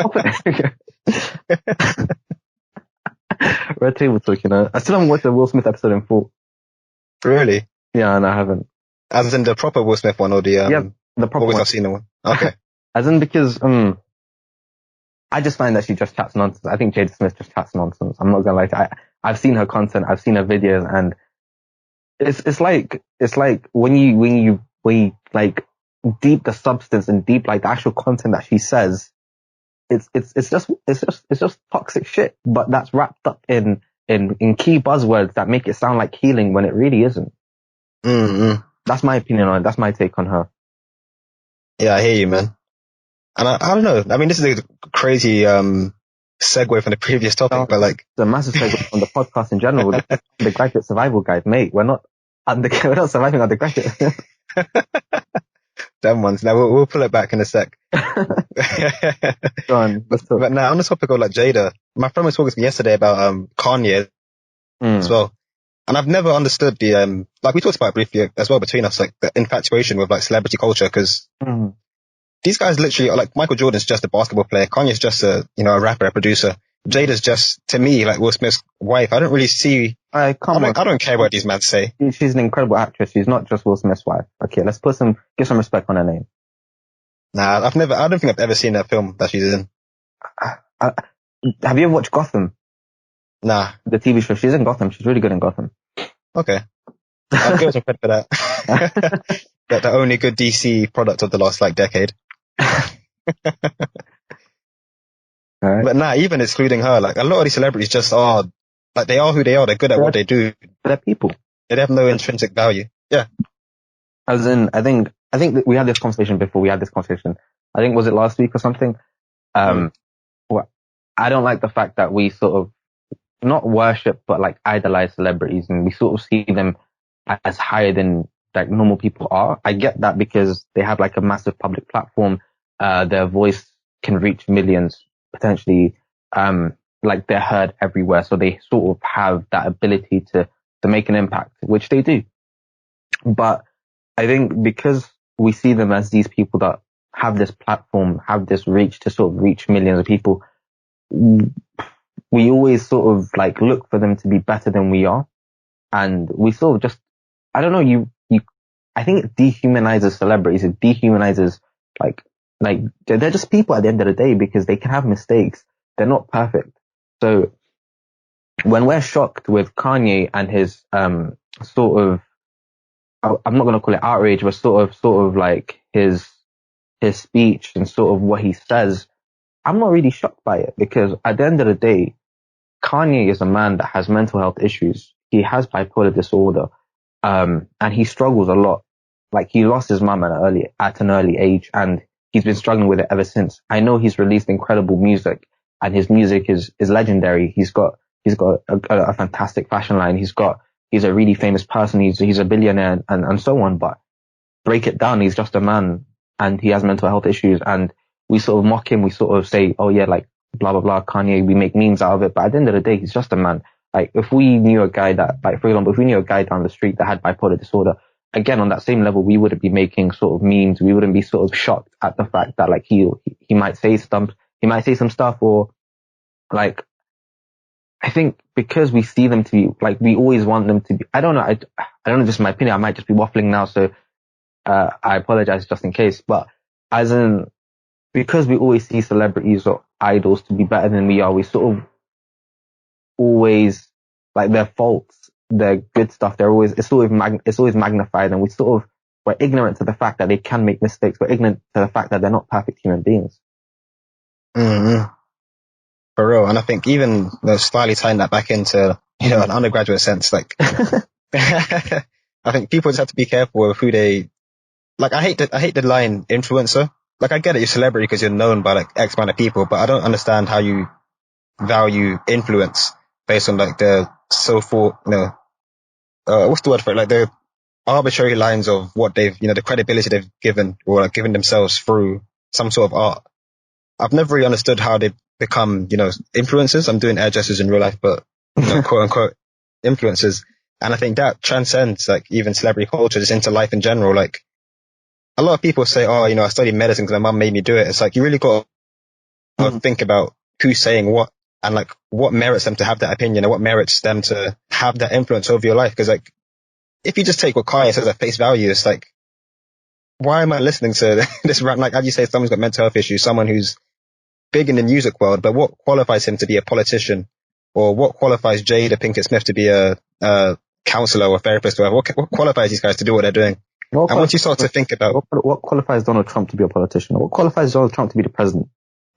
Red Table Talk, you know. I still haven't watched the Will Smith episode in full. Really? Yeah, no, I haven't. As in the proper Will Smith one, or the the proper one. I've seen the one. Okay. As in, because I just find that she just chats nonsense. I think Jada Smith just chats nonsense. I'm not gonna lie to you. I've seen her content, I've seen her videos, and it's like when you like deep the substance and deep like the actual content that she says, it's just toxic shit, but that's wrapped up in key buzzwords that make it sound like healing when it really isn't. Mm-hmm. That's my opinion on it. That's my take on her. Yeah, I hear you, man. And I don't know. I mean, this is a crazy segue from the previous topic, but like it's a massive segue from the podcast in general. The graduate survival guide, mate. We're not surviving undergraduate. Them ones. Now we'll pull it back in a sec. Go on, let's talk. But now on the topic of like Jada, my friend was talking to me yesterday about Kanye as well. And I've never understood the like we talked about it briefly as well between us, like the infatuation with like celebrity culture, because these guys literally are like, Michael Jordan's just a basketball player, Kanye's just a rapper, a producer. Jada's just, to me, like Will Smith's wife. I don't really see. I don't care what these men say. She's an incredible actress. She's not just Will Smith's wife. Okay, let's give some respect on her name. Nah, I don't think I've ever seen that film that she's in. Have you ever watched Gotham? Nah. The TV show. She's in Gotham. She's really good in Gotham. Okay. I'll give her some credit for that. The only good DC product of the last like decade. Right. But nah, even excluding her, like a lot of these celebrities just are, like they are who they are. They're good at what they do. They're people. They have no intrinsic value. Yeah. As in, I think that we had this conversation before. I think, was it last week or something? Well, I don't like the fact that we sort of not worship, but like idolize celebrities, and we sort of see them as higher than like normal people are. I get that because they have like a massive public platform. Their voice can reach millions potentially. Like they're heard everywhere. So they sort of have that ability to make an impact, which they do. But I think because we see them as these people that have this platform, have this reach to sort of reach millions of people, we always sort of like look for them to be better than we are. And we sort of just, I don't know, I think it dehumanizes celebrities. It dehumanizes like they're just people at the end of the day because they can have mistakes. They're not perfect. So when we're shocked with Kanye and his, sort of, I'm not going to call it outrage, but sort of like his speech and sort of what he says, I'm not really shocked by it because at the end of the day, Kanye is a man that has mental health issues. He has bipolar disorder, and he struggles a lot. Like he lost his mum at an early age, and he's been struggling with it ever since. I know he's released incredible music, and his music is legendary. He's got a fantastic fashion line. He's a really famous person. He's a billionaire and so on. But break it down, he's just a man, and he has mental health issues. And we sort of mock him. We sort of say, oh yeah, like blah blah blah, Kanye. We make memes out of it. But at the end of the day, he's just a man. Like if we knew a guy that, like for example, if we knew a guy down the street that had bipolar disorder, again on that same level, we wouldn't be making sort of memes. We wouldn't be sort of shocked at the fact that like he might say some stuff, or like I think because we see them to be like, we always want them to be. I don't know. I don't know. Just my opinion. I might just be waffling now, so I apologize just in case. But as in, because we always see celebrities or idols to be better than we are, we sort of always like their faults, their good stuff. It's always magnified, and we're ignorant to the fact that they can make mistakes. We're ignorant to the fact that they're not perfect human beings. Mm-hmm. For real. And I think even slightly tying that back into, an undergraduate sense, like, I think people just have to be careful with who they, like, I hate the line influencer. Like, I get it, you're a celebrity because you're known by like X amount of people, but I don't understand how you value influence based on like the what's the word for it? Like the arbitrary lines of what they've, the credibility they've given or like given themselves through some sort of art. I've never really understood how they become, influencers. I'm doing air gestures in real life, but quote unquote influencers. And I think that transcends like even celebrity culture, just into life in general. Like a lot of people say, oh, I studied medicine because my mum made me do it. It's like you really got to think about who's saying what and like what merits them to have that opinion and what merits them to have that influence over your life. Because like if you just take what Kanye says at face value, it's like, why am I listening to this rant? Like, as you say, someone's got mental health issues, someone who's big in the music world, but what qualifies him to be a politician, or what qualifies Jada Pinkett Smith to be a counselor or therapist, or whatever? What qualifies these guys to do what they're doing? And once you start to think about what qualifies Donald Trump to be a politician, what qualifies Donald Trump to be the president?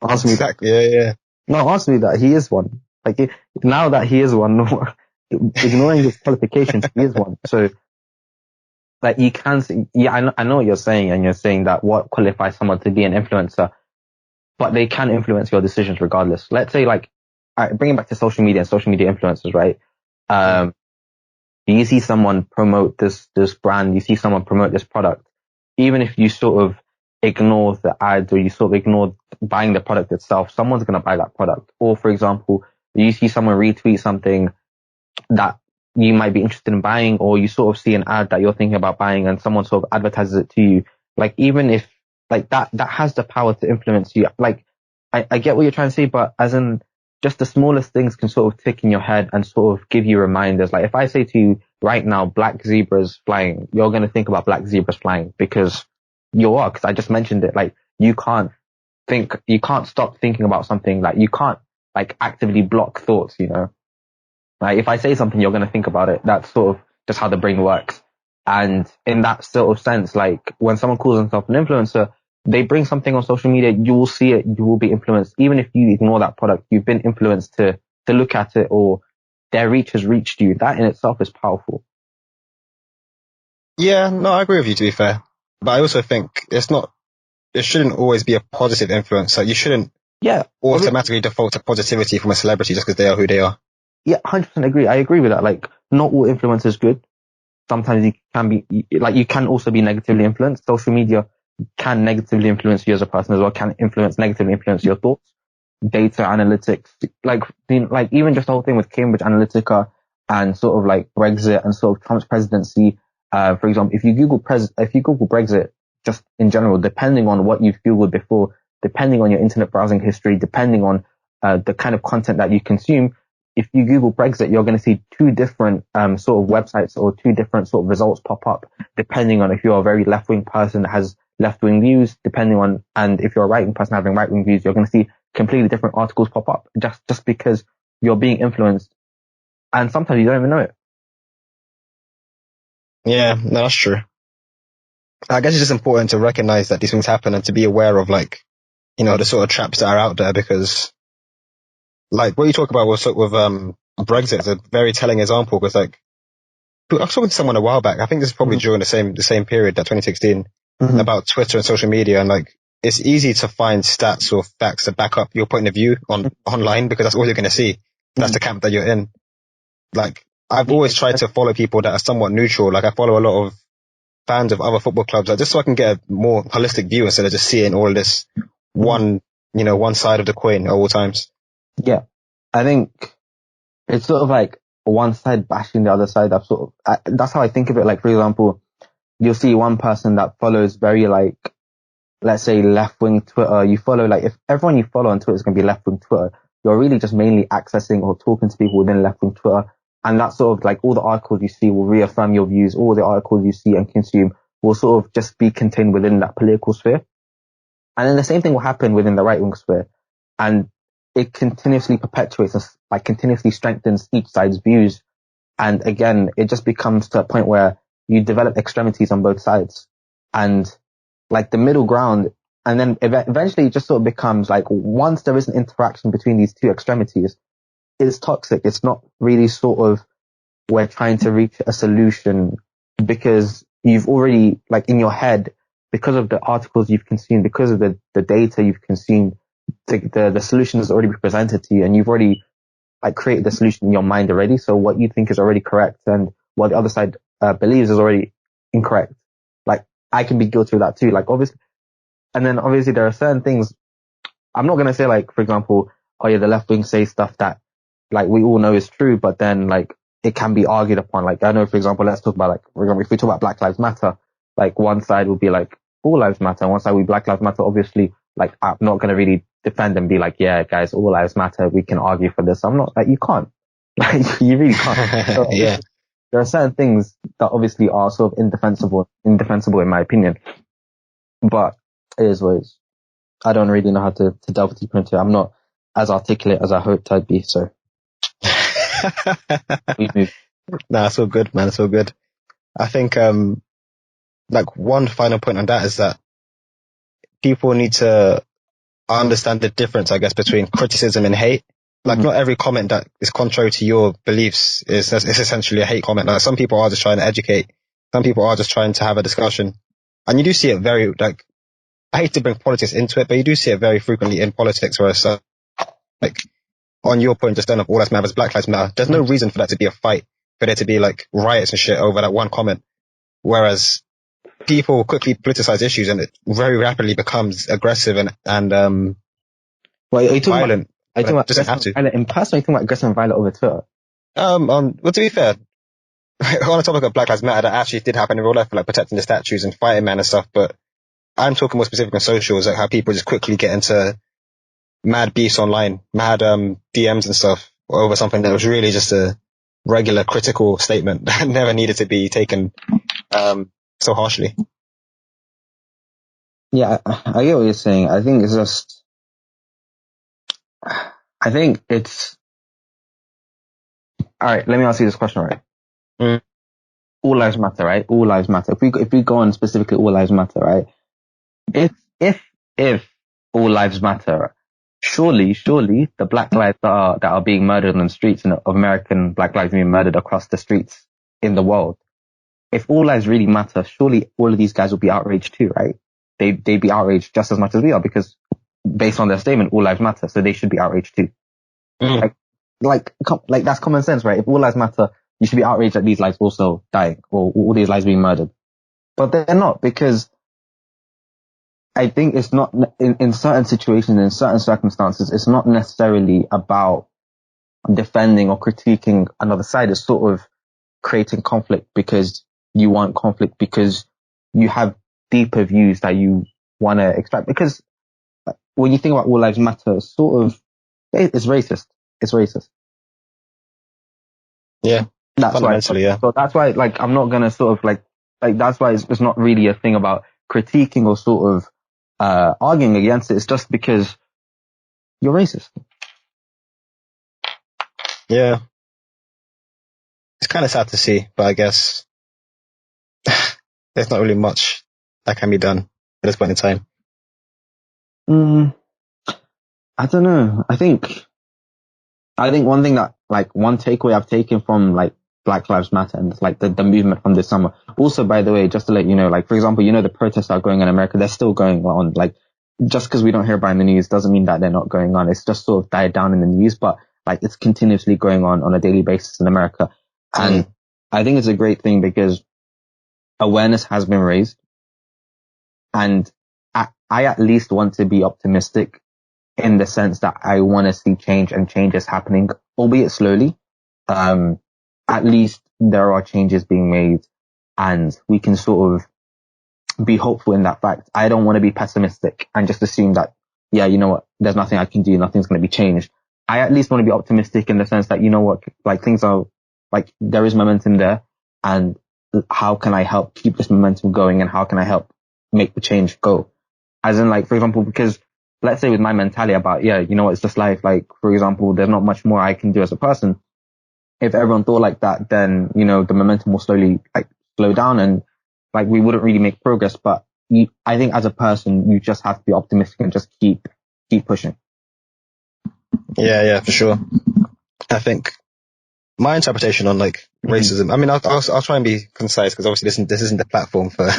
Answer me exactly, that. Yeah. No, answer me that. He is one. Like now that he is one, ignoring his qualifications, he is one. So. Like you can see, yeah, I know what you're saying, and you're saying that what qualifies someone to be an influencer, but they can influence your decisions regardless. Let's say like, bring it back to social media and social media influencers, right? You see someone promote this brand, you see someone promote this product, even if you sort of ignore the ads or you sort of ignore buying the product itself, someone's going to buy that product. Or for example, you see someone retweet something that you might be interested in buying, or you sort of see an ad that you're thinking about buying and someone sort of advertises it to you. Like even if like that has the power to influence you. Like I get what you're trying to say, but as in just the smallest things can sort of tick in your head and sort of give you reminders. Like if I say to you right now, black zebras flying, you're going to think about black zebras flying because because I just mentioned it. Like you can't stop thinking about something. Like you can't like actively block thoughts, Like if I say something, you're going to think about it. That's sort of just how the brain works. And in that sort of sense, like when someone calls themselves an influencer, they bring something on social media, you will see it, you will be influenced. Even if you ignore that product, you've been influenced to look at it, or their reach has reached you. That in itself is powerful. Yeah, no, I agree with you, to be fair. But I also think it shouldn't always be a positive influence. Like you shouldn't automatically default to positivity from a celebrity just because they are who they are. Yeah, 100% agree. I agree with that. Like, not all influence is good. sometimes you can be, like, you can also be negatively influenced. Social media can negatively influence you as a person as well, can negatively influence your thoughts. Data analytics, like even just the whole thing with Cambridge Analytica and sort of like Brexit and sort of Trump's presidency. For example, if you Google Brexit, just in general, depending on what you've Googled before, depending on your internet browsing history, depending on the kind of content that you consume, if you Google Brexit, you're going to see two different sort of websites or two different sort of results pop up, depending on if you're a very left-wing person that has left-wing views, and if you're a right-wing person having right-wing views, you're going to see completely different articles pop up just because you're being influenced, and sometimes you don't even know it. Yeah, no, that's true. I guess it's just important to recognize that these things happen and to be aware of, like, you know, the sort of traps that are out there, because like what you talk about with Brexit is a very telling example, because like I was talking to someone a while back, I think this is probably during the same period, that 2016, about Twitter and social media, and like it's easy to find stats or facts to back up your point of view online, because that's all you're going to see. That's the camp that you're in. Like, I've always tried to follow people that are somewhat neutral. Like, I follow a lot of fans of other football clubs, just so I can get a more holistic view instead of just seeing all this one side of the coin at all times. Yeah, I think it's sort of like one side bashing the other side. That's how I think of it. Like, for example, you'll see one person that follows very, like, let's say left-wing Twitter. You follow, like, if everyone you follow on Twitter is going to be left-wing Twitter, you're really just mainly accessing or talking to people within left-wing Twitter. And that's sort of like all the articles you see will reaffirm your views. All the articles you see and consume will sort of just be contained within that political sphere. And then the same thing will happen within the right-wing sphere. And it continuously perpetuates us, like continuously strengthens each side's views. And again, it just becomes to a point where you develop extremities on both sides. And like the middle ground, and then eventually it just sort of becomes like, once there is an interaction between these two extremities, it's toxic. It's not really sort of, we're trying to reach a solution, because you've already, like, in your head, because of the articles you've consumed, because of the data you've consumed, the solution is already presented to you, and you've already, like, created the solution in your mind already. So what you think is already correct and what the other side believes is already incorrect. Like, I can be guilty of that too. Like, obviously, and then obviously there are certain things. I'm not going to say, like, for example, oh yeah, the left wing say stuff that, like, we all know is true, but then, like, it can be argued upon. Like, I know, for example, let's talk about, like, for example, if we talk about Black Lives Matter, like, one side will be like, all lives matter, and one side will be Black Lives Matter. Obviously, like, I'm not going to really defend and be like, yeah, guys, all lives matter. We can argue for this. I'm not, like, you can't. Like, you really can't. So, yeah. There are certain things that obviously are sort of indefensible in my opinion. But it is what it is. I don't really know how to delve deeper into it. I'm not as articulate as I hoped I'd be, so. We move. Nah, it's all good, man. It's all good. I think, like, one final point on that is that people need to understand the difference, I guess, between criticism and hate. Like, not every comment that is contrary to your beliefs is essentially a hate comment. Like, some people are just trying to educate. Some people are just trying to have a discussion. And you do see it very, like, I hate to bring politics into it, but you do see it very frequently in politics, where it's like, on your point just then of all lives matter, Black Lives Matter, there's no reason for that to be a fight, for there to be, like, riots and shit over that one comment. Whereas people quickly politicize issues and it very rapidly becomes aggressive and Well, are you talking violent. Are you talking about doesn't have to. violent in person, or are you talking about aggressive and violent over Twitter? Well, to be fair, on the topic of Black Lives Matter, that actually did happen in real life, like protecting the statues and fighting man and stuff, but I'm talking more specific on socials, like how people just quickly get into mad beefs online, mad DMs and stuff over something that was really just a regular critical statement that never needed to be taken so harshly. Yeah, I get what you're saying. I think it's all right. Let me ask you this question, right? All lives matter, right? All lives matter. If we go on specifically all lives matter, right? If all lives matter, surely the black lives that are being murdered on the streets, and American black lives being murdered across the streets in the world, if all lives really matter, surely all of these guys will be outraged too, right? They'd be outraged just as much as we are, because based on their statement, all lives matter, so they should be outraged too. Like that's common sense, right? If all lives matter, you should be outraged that these lives also dying or all these lives being murdered. But they're not, because I think it's not, in certain situations, in certain circumstances, it's not necessarily about defending or critiquing another side. It's sort of creating conflict because you want conflict, because you have deeper views that you want to extract. Because when you think about all lives matter, it's racist. It's racist. Yeah. That's why. Fundamentally, yeah. So that's why, like, I'm not gonna sort of like that's why it's not really a thing about critiquing or sort of arguing against it. It's just because you're racist. Yeah. It's kind of sad to see, but I guess there's not really much that can be done at this point in time. I don't know. I think one thing that, like, one takeaway I've taken from, like, Black Lives Matter and, like, the movement from this summer. Also, by the way, just to let you know, like, for example, the protests are going on in America. They're still going on. Like, just because we don't hear about it in the news doesn't mean that they're not going on. It's just sort of died down in the news, but, like, it's continuously going on a daily basis in America. And I think it's a great thing because awareness has been raised. And I at least want to be optimistic in the sense that I want to see change, and change is happening, albeit slowly. At least there are changes being made, and we can sort of be hopeful in that fact. I don't want to be pessimistic and just assume that, yeah, you know what, there's nothing I can do, nothing's going to be changed. I at least want to be optimistic in the sense that, you know what, like, things are, like, there is momentum there, and how can I help keep this momentum going, and how can I help make the change go? As in, like, for example, because let's say with my mentality about, yeah, you know what, it's just life. Like, for example, there's not much more I can do as a person. If everyone thought like that, then, you know, the momentum will slowly, like, slow down, and, like, we wouldn't really make progress. But I think as a person, you just have to be optimistic and just keep pushing. Yeah, for sure. I think my interpretation on, like, racism, I mean, I'll try and be concise, because obviously this isn't the platform for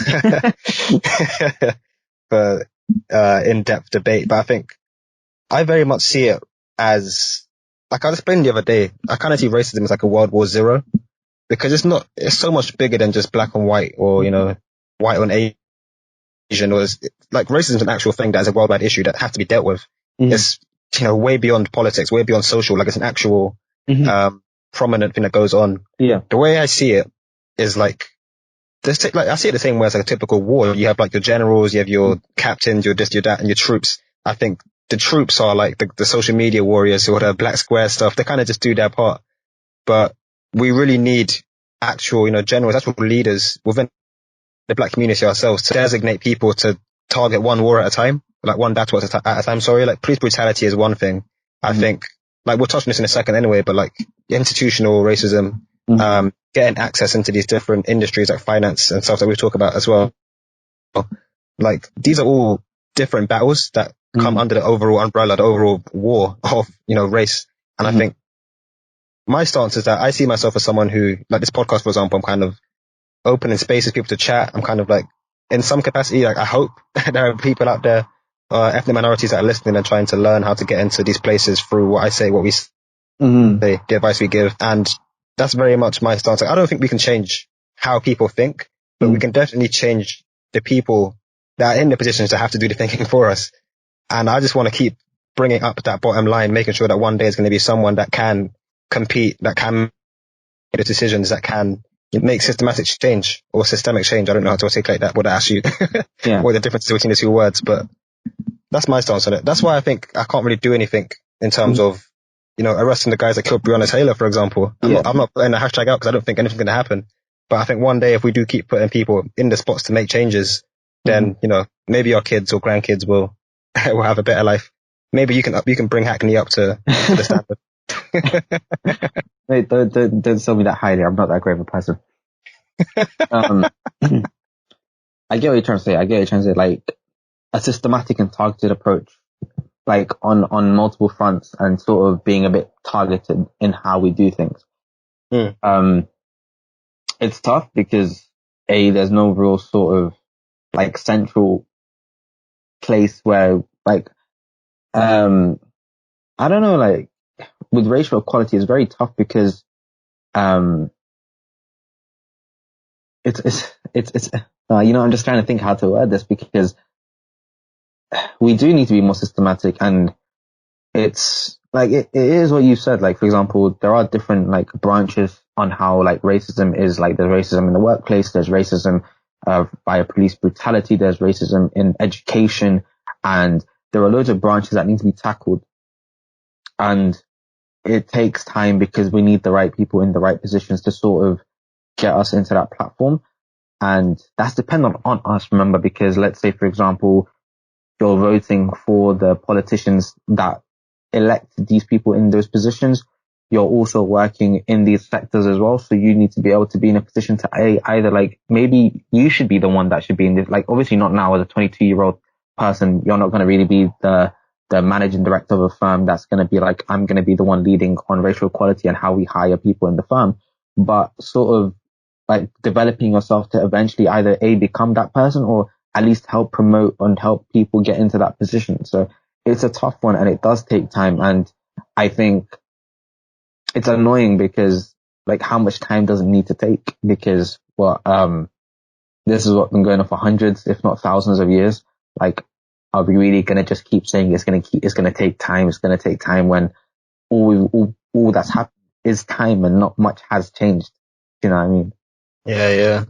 for in-depth debate, but I think I very much see it as, like I explained the other day, I kind of see racism as like a World War Zero, because it's so much bigger than just black and white, or, you know, white on Asian, or like, racism is an actual thing that is a worldwide issue that has to be dealt with. It's, you know, way beyond politics, way beyond social, like, it's an actual prominent thing that goes on. Yeah. The way I see it is like I see it the same way as, like, a typical war. You have, like, your generals, you have your captains, your this, your that, and your troops. I think the troops are like the social media warriors, or the black square stuff. They kind of just do their part. But we really need actual, you know, generals, actual leaders within the black community ourselves to designate people to target one war at a time, like one battle at a time. Sorry, like, police brutality is one thing. I think, like, we'll touch on this in a second anyway, but, like, institutional racism, getting access into these different industries like finance and stuff that we talk about as well. Like, these are all different battles that come under the overall umbrella, the overall war of, you know, race. And I think my stance is that I see myself as someone who, like this podcast, for example, I'm kind of opening spaces for people to chat. I'm kind of, like, in some capacity, like, I hope there are people out there, ethnic minorities that are listening and trying to learn how to get into these places through what I say, what we say, the advice we give. And that's very much my stance. Like, I don't think we can change how people think, but we can definitely change the people that are in the positions that have to do the thinking for us. And I just want to keep bringing up that bottom line, making sure that one day is going to be someone that can compete, that can make the decisions, that can make systematic change or systemic change. I don't know how to articulate that, what I ask you, what the difference is between the two words, but that's my stance on it. That's why I think I can't really do anything in terms of, you know, arresting the guys that killed Breonna Taylor, for example. I'm not putting the hashtag out because I don't think anything's going to happen. But I think one day, if we do keep putting people in the spots to make changes, then, you know, maybe our kids or grandkids will have a better life. Maybe you can bring Hackney up to the standard. Wait, don't sell me that highly. I'm not that great of a person. I get what you're trying to say. Like, a systematic and targeted approach, like, on multiple fronts, and sort of being a bit targeted in how we do things. It's tough because there's no real sort of, like, central place where, like, I don't know, like, with racial equality, it's very tough because I'm just trying to think how to word this, because we do need to be more systematic, and it's like, it is what you said. Like, for example, there are different like branches on how like racism is. Like, there's racism in the workplace, there's racism via police brutality, there's racism in education, and there are loads of branches that need to be tackled. And it takes time because we need the right people in the right positions to sort of get us into that platform. And that's dependent on us, remember, because let's say, for example, you're voting for the politicians that elect these people in those positions, you're also working in these sectors as well. So you need to be able to be in a position to either, like, maybe you should be the one that should be in this. Like, obviously not now as a 22-year-old person, you're not going to really be the managing director of a firm that's going to be like, I'm going to be the one leading on racial equality and how we hire people in the firm. But sort of like developing yourself to eventually either become that person, or at least help promote and help people get into that position. So it's a tough one, and it does take time. And I think it's annoying because, like, how much time does it need to take? Because this is what's been going on for hundreds, if not thousands of years. Like, are we really going to just keep saying it's going to take time, when all that's happened is time and not much has changed? You know what I mean? Yeah.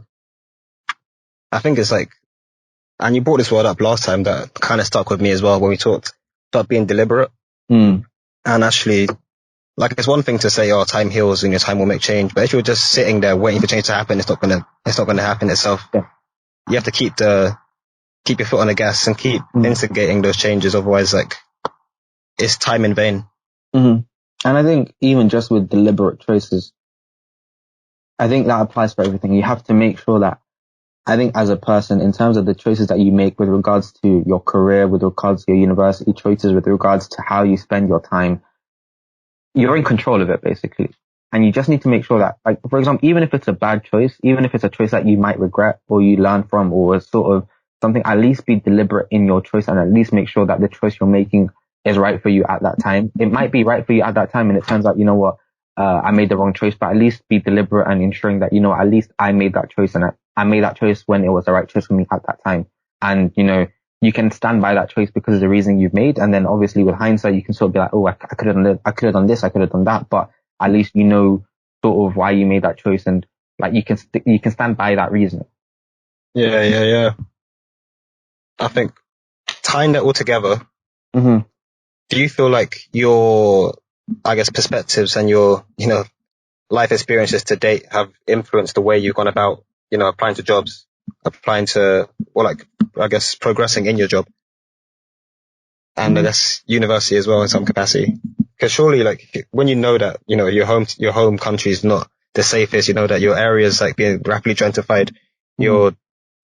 I think it's like, and you brought this word up last time that kind of stuck with me as well when we talked about being deliberate. And actually, like, it's one thing to say, oh, time heals and your time will make change. But if you're just sitting there waiting for change to happen, it's not gonna happen itself. Yeah. You have to keep your foot on the gas and keep instigating those changes. Otherwise, like, it's time in vain. And I think even just with deliberate choices, I think that applies for everything. You have to make sure that, I think as a person, in terms of the choices that you make with regards to your career, with regards to your university choices, with regards to how you spend your time, you're in control of it, basically. And you just need to make sure that, like, for example, even if it's a bad choice, even if it's a choice that you might regret or you learn from, or is sort of something, at least be deliberate in your choice, and at least make sure that the choice you're making is right for you at that time. It might be right for you at that time, and it turns out, you know what, I made the wrong choice, but at least be deliberate and ensuring that, you know, at least I made that choice, and I made that choice when it was the right choice for me at that time. And, you know, you can stand by that choice because of the reason you've made. And then obviously with hindsight, you can sort of be like, oh, I could have done this, I could have done that. But at least you know sort of why you made that choice, and like you can stand by that reason. Yeah. I think tying that all together, do you feel like your, I guess, perspectives and your, you know, life experiences to date have influenced the way you've gone about, you know, applying to jobs, or like, I guess, progressing in your job, and I guess university as well in some capacity? Because surely, like, when you know that, you know, your home country is not the safest, you know that your area is like being rapidly gentrified, you're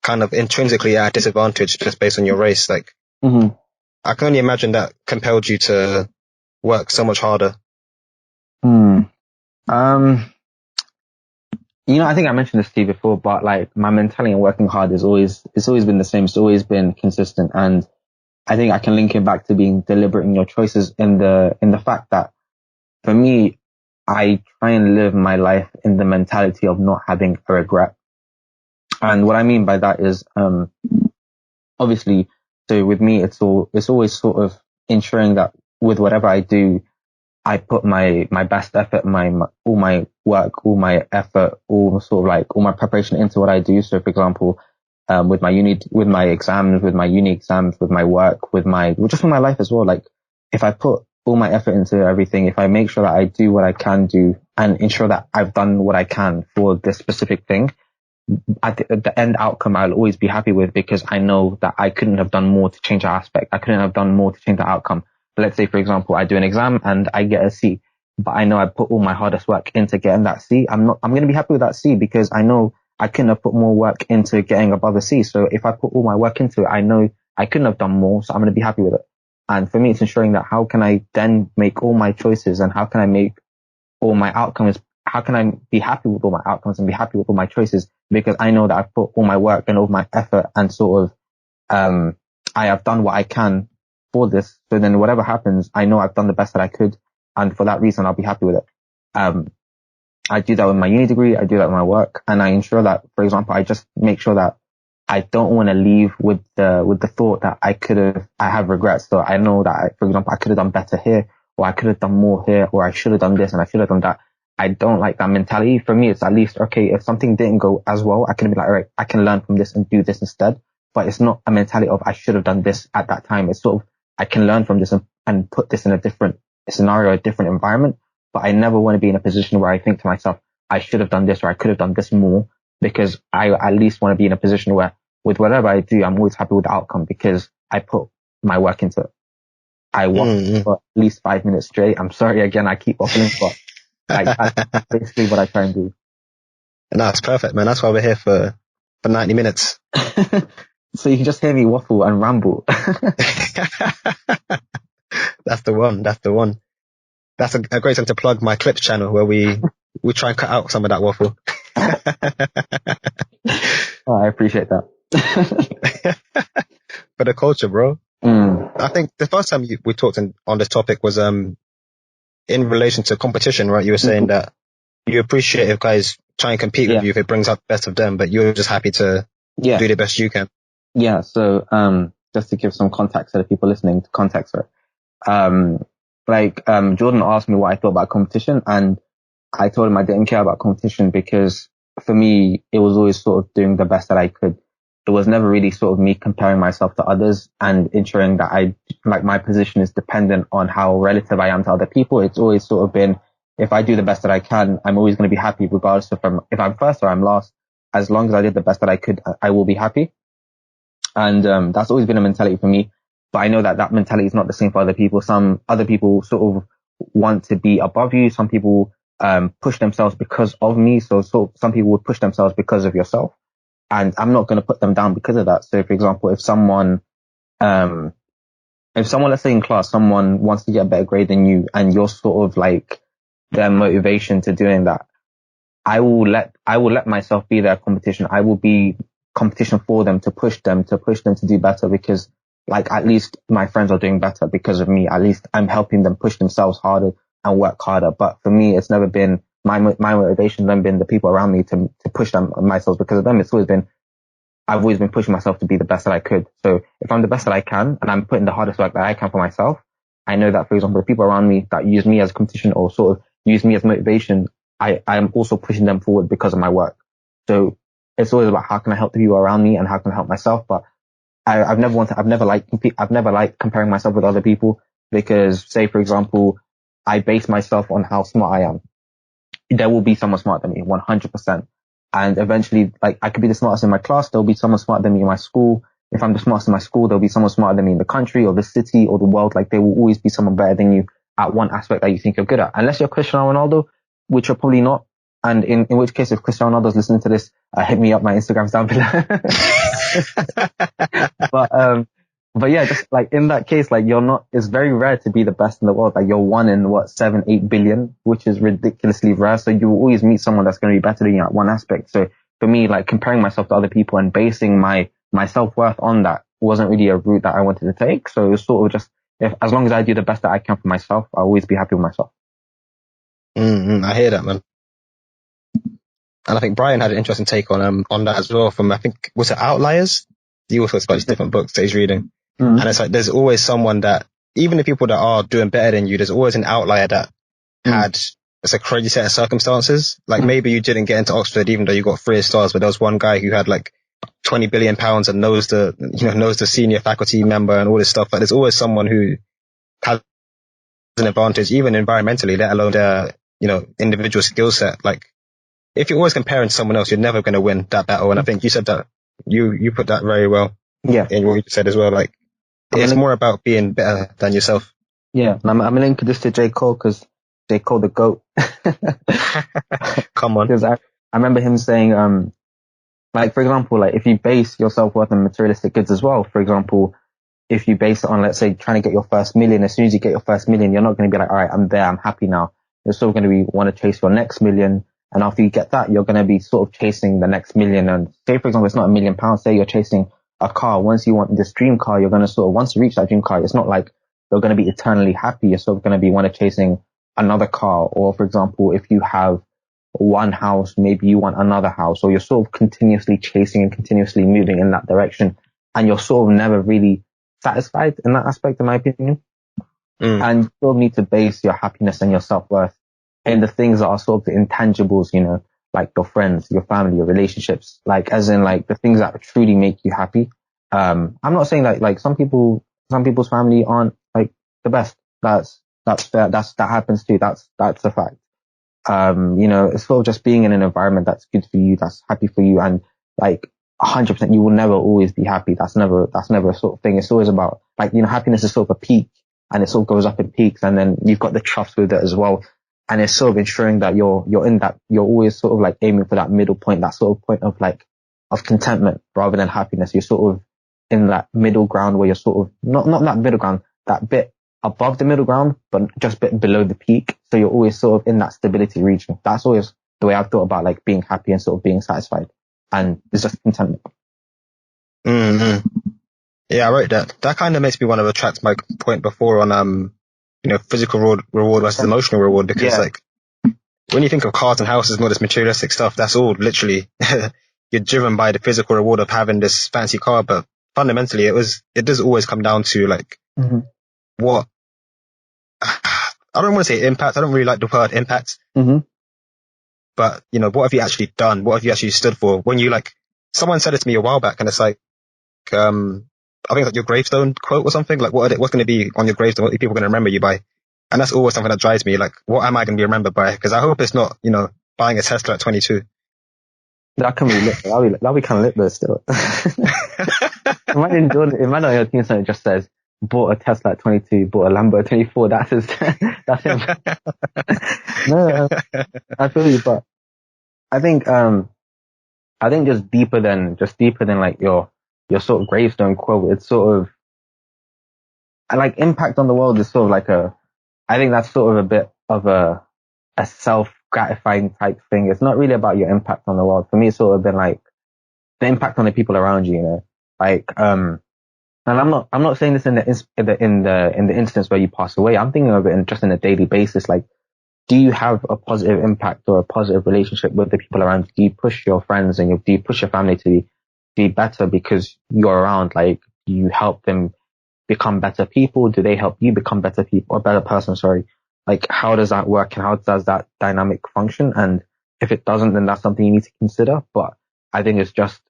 kind of intrinsically at a disadvantage just based on your race. Like, I can only imagine that compelled you to work so much harder. You know, I think I mentioned this to you before, but like my mentality and working hard it's always been the same. It's always been consistent. And I think I can link it back to being deliberate in your choices, in the fact that for me, I try and live my life in the mentality of not having a regret. And what I mean by that is, obviously, so with me, it's always sort of ensuring that with whatever I do, I put my best effort, all my work, all my effort, all sort of like all my preparation into what I do. So for example, with my uni exams, with my work, just with my life as well. Like, if I put all my effort into everything, if I make sure that I do what I can do and ensure that I've done what I can for this specific thing, at the end outcome, I'll always be happy with, because I know that I couldn't have done more to change that aspect. I couldn't have done more to change the outcome. Let's say, for example, I do an exam and I get a C, but I know I put all my hardest work into getting that C. I'm going to be happy with that C because I know I couldn't have put more work into getting above a C. So if I put all my work into it, I know I couldn't have done more. So I'm going to be happy with it. And for me, it's ensuring that how can I then make all my choices, and how can I make all my outcomes, how can I be happy with all my outcomes and be happy with all my choices? Because I know that I've put all my work and all my effort and sort of, I have done what I can for this. So then whatever happens, I know I've done the best that I could. And for that reason, I'll be happy with it. I do that with my uni degree. I do that with my work, and I ensure that, for example, I just make sure that I don't want to leave with the thought that I have regrets. So I know that, for example, I could have done better here, or I could have done more here, or I should have done this and I should have done that. I don't like that mentality. For me, it's at least, okay, if something didn't go as well, I can be like, all right, I can learn from this and do this instead. But it's not a mentality of I should have done this at that time. It's sort of, I can learn from this and put this in a different scenario, a different environment. But I never want to be in a position where I think to myself, I should have done this or I could have done this more, because I at least want to be in a position where with whatever I do, I'm always happy with the outcome because I put my work into it. I walk for at least 5 minutes straight. I'm sorry again, I keep waffling, but like that's basically what I try and do. And that's perfect, man. That's why we're here for 90 minutes. So you can just hear me waffle and ramble. That's the one. That's the one. That's a great time to plug my clips channel where we try and cut out some of that waffle. Oh, I appreciate that. For the culture, bro. I think the first time we talked on this topic was in relation to competition, right? You were saying that you appreciate if guys try and compete with you if it brings out the best of them, but you're just happy to do the best you can. Yeah. So just to give some context to the people listening, Jordan asked me what I thought about competition, and I told him I didn't care about competition because for me, it was always sort of doing the best that I could. It was never really sort of me comparing myself to others and ensuring that my position is dependent on how relative I am to other people. It's always sort of been, if I do the best that I can, I'm always going to be happy regardless if I'm first or I'm last. As long as I did the best that I could, I will be happy. And that's always been a mentality for me. But I know that mentality is not the same for other people. Some other people sort of want to be above you. Some people push themselves because of me. So some people would push themselves because of yourself. And I'm not going to put them down because of that. So, for example, if someone, let's say in class, someone wants to get a better grade than you and you're sort of like their motivation to doing that, I will let myself be their competition. I will be competition for them to push them to do better, because like at least my friends are doing better because of me. At least I'm helping them push themselves harder and work harder. But for me, it's never been my motivation, then been the people around me to push them myself because of them. I've always been pushing myself to be the best that I could. So if I'm the best that I can and I'm putting the hardest work that I can for myself, I know that, for example, the people around me that use me as competition or sort of use me as motivation, I am also pushing them forward because of my work. So it's always about how can I help the people around me and how can I help myself. But I've never liked comparing myself with other people, because say, for example, I base myself on how smart I am. There will be someone smarter than me, 100%. And eventually, like, I could be the smartest in my class. There'll be someone smarter than me in my school. If I'm the smartest in my school, there'll be someone smarter than me in the country or the city or the world. Like, there will always be someone better than you at one aspect that you think you're good at. Unless you're Cristiano Ronaldo, which you're probably not. And in which case, if Cristiano Ronaldo's listening to this, hit me up. My Instagram's down below. But yeah, just like in that case, like it's very rare to be the best in the world. Like you're one in 7-8 billion, which is ridiculously rare. So you will always meet someone that's going to be better than you at one aspect. So for me, like comparing myself to other people and basing my self-worth on that wasn't really a route that I wanted to take. So it was sort of just, as long as I do the best that I can for myself, I'll always be happy with myself. I hear that, man. And I think Brian had an interesting take on that as well from, I think, was it Outliers? He also talks about these different books that he's reading. And it's like, there's always someone that, even the people that are doing better than you, there's always an outlier that had a crazy set of circumstances. Like maybe you didn't get into Oxford even though you got 3 stars, but there was one guy who had like 20 billion pounds and knows the senior faculty member and all this stuff. But there's always someone who has an advantage, even environmentally, let alone their, individual skill set. Like if you're always comparing to someone else, you're never going to win that battle. And I think you said that you put that very well. Yeah. In what you said as well. Like, it's more about being better than yourself. Yeah. I'm going to link this to J. Cole because J. Cole the GOAT. Come on. Because I remember him saying, like, for example, like if you base your self-worth on materialistic goods as well, for example, if you base it on, let's say, trying to get your first million, as soon as you get your first million, you're not going to be like, all right, I'm there, I'm happy now. You're still going to want to chase your next million. And after you get that, you're going to be sort of chasing the next million. And say, for example, it's not £1 million. Say you're chasing a car. Once you want this dream car, you're going to once you reach that dream car, it's not like you're going to be eternally happy. You're sort of going to be chasing another car. Or for example, if you have one house, maybe you want another house, or you're sort of continuously chasing and continuously moving in that direction, and you're sort of never really satisfied in that aspect, in my opinion. And you sort of need to base your happiness and your self-worth in the things that are sort of the intangibles, you know, like your friends, your family, your relationships, like as in like the things that truly make you happy. I'm not saying like some people's family aren't like the best. That's fair. That happens too. That's a fact. You know, it's sort of just being in an environment that's good for you, that's happy for you, and like 100% you will never always be happy. That's never a sort of thing. It's always about like, you know, happiness is sort of a peak, and it sort of goes up in peaks, and then you've got the troughs with it as well. And it's sort of ensuring that you're in that, you're always sort of like aiming for that middle point, that sort of point of like, of contentment rather than happiness. You're sort of in that middle ground where you're sort of, not that middle ground, that bit above the middle ground, but just a bit below the peak. So you're always sort of in that stability region. That's always the way I've thought about like being happy and sort of being satisfied. And it's just contentment. Mm-hmm. Yeah, I wrote that. That kind of makes me want to retract my point before on, you know, physical reward versus emotional reward, because like when you think of cars and houses and all this materialistic stuff, that's all literally you're driven by the physical reward of having this fancy car, but fundamentally it does always come down to like what I don't want to say impact. I don't really like the word impact, but you know, what have you actually done? What have you actually stood for? When you like, someone said it to me a while back, and it's like, I think like your gravestone quote or something, like what's going to be on your gravestone, what are people going to remember you by? And that's always something that drives me, like what am I going to be remembered by? Because I hope it's not, you know, buying a Tesla at 22. That can be lit. That'll be kind of lit though still. Imagine on your team something just says, bought a Tesla at 22, bought a Lambo at 24. That's him. No, I feel you, but I think just deeper than like your sort of gravestone quote, it's sort of like impact on the world is sort of like I think that's sort of a bit of a self-gratifying type thing. It's not really about your impact on the world. For me, it's sort of been like the impact on the people around you, you know, like, and I'm not saying this in the instance where you pass away. I'm thinking of it just in a daily basis. Like, do you have a positive impact or a positive relationship with the people around you? Do you push your friends and do you push your family to be better because you're around? Like, do you help them become better people? Do they help you become better people or better person? Sorry. Like, how does that work and how does that dynamic function? And if it doesn't, then that's something you need to consider. But I think it's just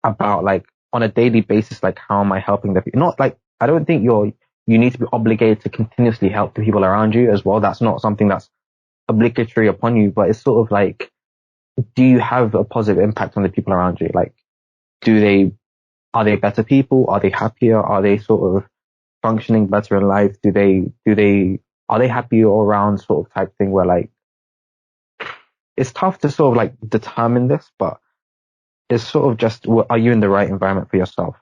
about like on a daily basis, like how am I helping the people? Not like, I don't think you need to be obligated to continuously help the people around you as well. That's not something that's obligatory upon you, but it's sort of like, do you have a positive impact on the people around you? Like, are they better people? Are they happier? Are they sort of functioning better in life? Are they happy all around sort of type thing where like, it's tough to sort of like determine this, but it's sort of just, are you in the right environment for yourself?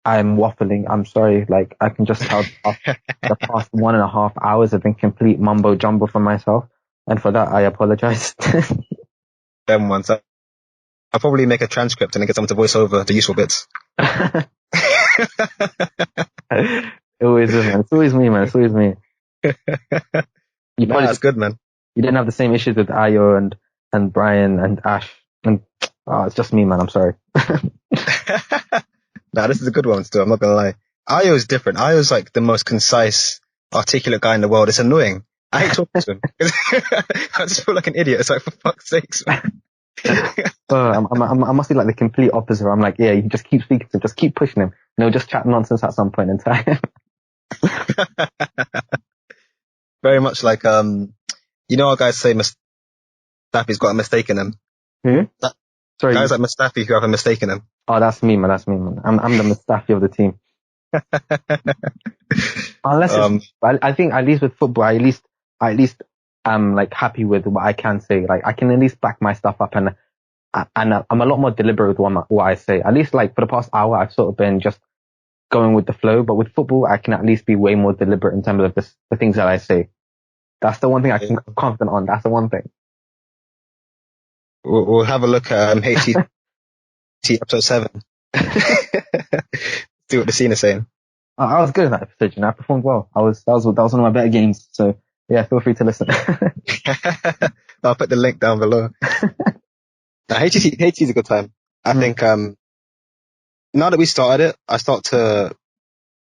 I'm waffling. I'm sorry. Like, I can just tell the past 1.5 hours have been complete mumbo jumbo for myself. And for that, I apologize. Them ones. I'll probably make a transcript and then get someone to voice over the useful bits. It always is, man. It's always me, man. It's always me. That's good, man. You didn't have the same issues with Ayo and Brian and Ash. And it's just me, man. I'm sorry. Nah, this is a good one still. I'm not gonna lie. Ayo's different. Ayo's like the most concise, articulate guy in the world. It's annoying. I hate talking to him. I just feel like an idiot. It's like, for fuck's sakes, man. I must be like the complete opposite. I'm like, yeah, you just keep speaking to him, just keep pushing him, and he'll just chat nonsense at some point in time. Very much like, you know how guys say Mustafi's got a mistake in him? Who? Sorry. Guys like Mustafi who have a mistake in him. Oh, that's me, man. That's me, man. I'm the Mustafi of the team. Unless I think at least with football, at least I'm like happy with what I can say. Like, I can at least back my stuff up, and I'm a lot more deliberate with what I say. At least like for the past hour, I've sort of been just going with the flow. But with football, I can at least be way more deliberate in terms of the things that I say. That's the one thing I'm confident on. That's the one thing. We'll have a look at HT episode 7. See what the scene is saying. I was good in that episode, and I performed well. That was one of my better games. So Yeah, feel free to listen. I'll put the link down below. HTC is a good time. I think, now that we started it, I start to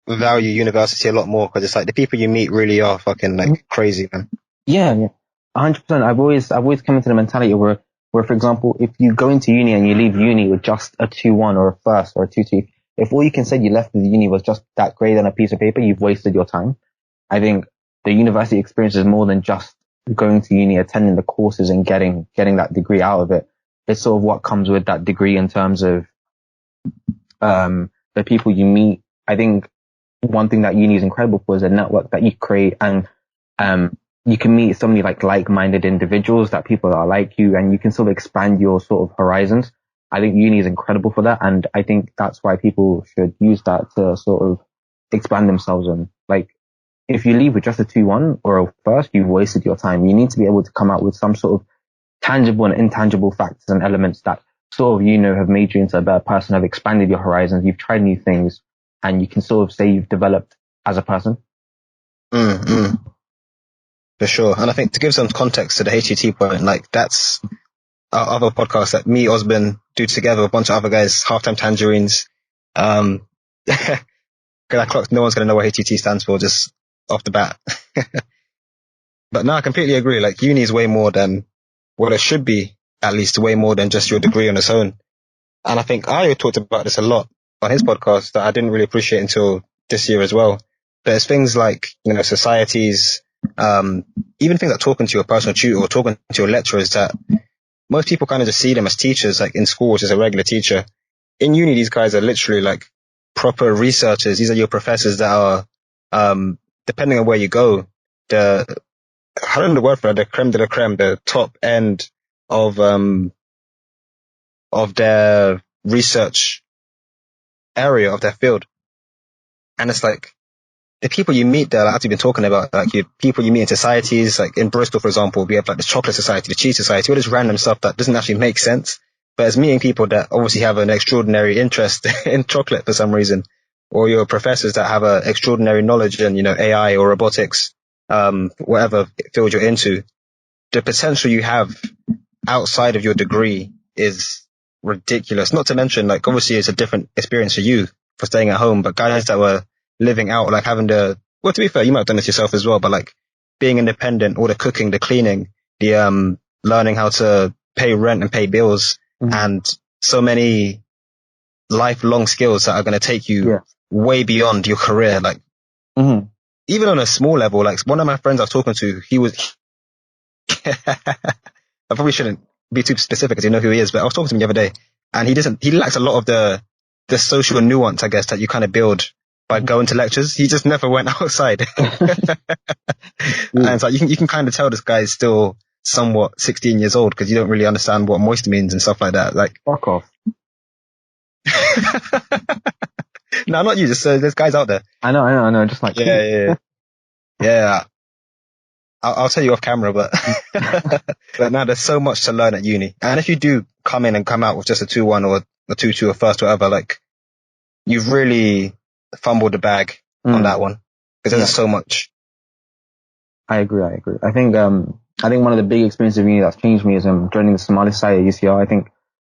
value university a lot more because it's like the people you meet really are fucking like crazy, man. Yeah, 100%. I've always come into the mentality where, for example, if you go into uni and you leave uni with just a 2-1 or a first or a 2-2, if all you can say you left with uni was just that grade on a piece of paper, you've wasted your time. I think the university experience is more than just going to uni, attending the courses and getting that degree out of it. It's sort of what comes with that degree in terms of, the people you meet. I think one thing that uni is incredible for is a network that you create, and, you can meet so many like-minded individuals, that people are like you, and you can sort of expand your sort of horizons. I think uni is incredible for that, and I think that's why people should use that to sort of expand themselves. And if you leave with just a 2-1 or a first, you've wasted your time. You need to be able to come out with some sort of tangible and intangible factors and elements that sort of, have made you into a better person, have expanded your horizons, you've tried new things, and you can sort of say you've developed as a person. For sure. And I think to give some context to the HET point, that's our other podcast that me, Osman, do together with a bunch of other guys, Halftime Tangerines. Cause I clocked no one's going to know what HET stands for just off the bat. But no, I completely agree. Uni is way more than what it should be, at least way more than just your degree on its own. And I think Ayo talked about this a lot on his podcast that I didn't really appreciate until this year as well. There's things like, societies, even things like talking to your personal tutor or talking to your lecturers that most people kind of just see them as teachers, in school, which is a regular teacher. In uni, these guys are literally proper researchers. These are your professors that are, depending on where you go, I don't know the word for it, the creme de la creme, the top end of their research area of their field. And it's the people you meet there, as you've been talking about, people you meet in societies, in Bristol, for example, we have the chocolate society, the cheese society, all this random stuff that doesn't actually make sense. But it's meeting people that obviously have an extraordinary interest in chocolate for some reason, or your professors that have an extraordinary knowledge in, AI or robotics, whatever field you're into. The potential you have outside of your degree is ridiculous. Not to mention, obviously it's a different experience for you for staying at home, but guys that were living out, having to be fair, you might have done this yourself as well, but being independent, all the cooking, the cleaning, the learning how to pay rent and pay bills, and so many lifelong skills that are going to take you way beyond your career. Even on a small level, one of my friends I was talking to, he was, I probably shouldn't be too specific because you know who he is, but I was talking to him the other day, and he lacks a lot of the social nuance, I guess, that you kind of build by going to lectures. He just never went outside. And it's you can kind of tell this guy is still somewhat 16 years old because you don't really understand what moist means and stuff like that. Fuck off. No, not you, just there's guys out there. I know, just yeah. I'll tell you off camera, but but now there's so much to learn at uni. And if you do come in and come out with just a 2-1 or a 2-2 or first, whatever, you've really fumbled the bag on that one because there's so much. I agree. I think one of the big experiences of uni that's changed me is joining the Somali Society at UCL. I think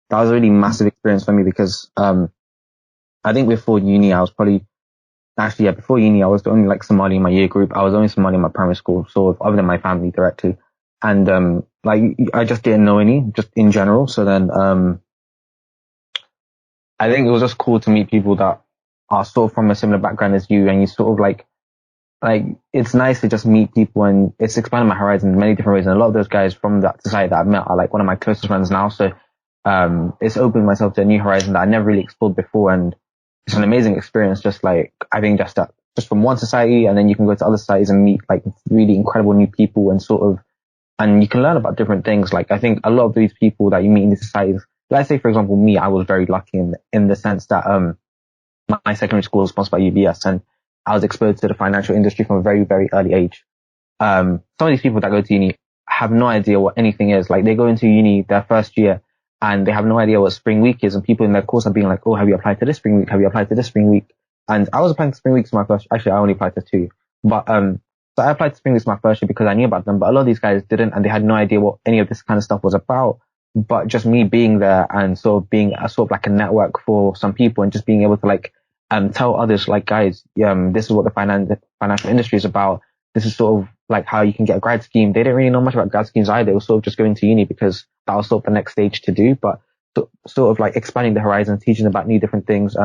that was a really massive experience for me because I think before uni I was before uni I was the only Somali in my year group. I was the only Somali in my primary school, sort of, other than my family directly. And I just didn't know any, just in general. So then I think it was just cool to meet people that are sort of from a similar background as you, and you sort of it's nice to just meet people, and it's expanded my horizons in many different ways. And a lot of those guys from that society that I've met are one of my closest friends now. So it's opened myself to a new horizon that I never really explored before, and it's an amazing experience. Just I think just from one society, and then you can go to other societies and meet really incredible new people, and you can learn about different things. I think a lot of these people that you meet in these societies, let's say for example me, I was very lucky in the sense that my secondary school was sponsored by UBS, and I was exposed to the financial industry from a very, very early age. Some of these people that go to uni have no idea what anything is. They go into uni their first year and they have no idea what spring week is, and people in their course are being oh, have you applied to this spring week? Have you applied to this spring week? And I was applying to spring weeks for my first, actually I only applied to 2. But some So I applied to Spring Weeks my first year because I knew about them, but a lot of these guys didn't, and they had no idea what any of this kind of stuff was about. But just me being there and sort of being a sort of like a network for some people and just being able to like, tell others like, guys, this is what the financial industry is about. This is sort of like how you can get a grad scheme. They didn't really know much about grad schemes either. It was sort of just going to uni because that was sort of the next stage to do, but sort of like expanding the horizon, teaching about new different things.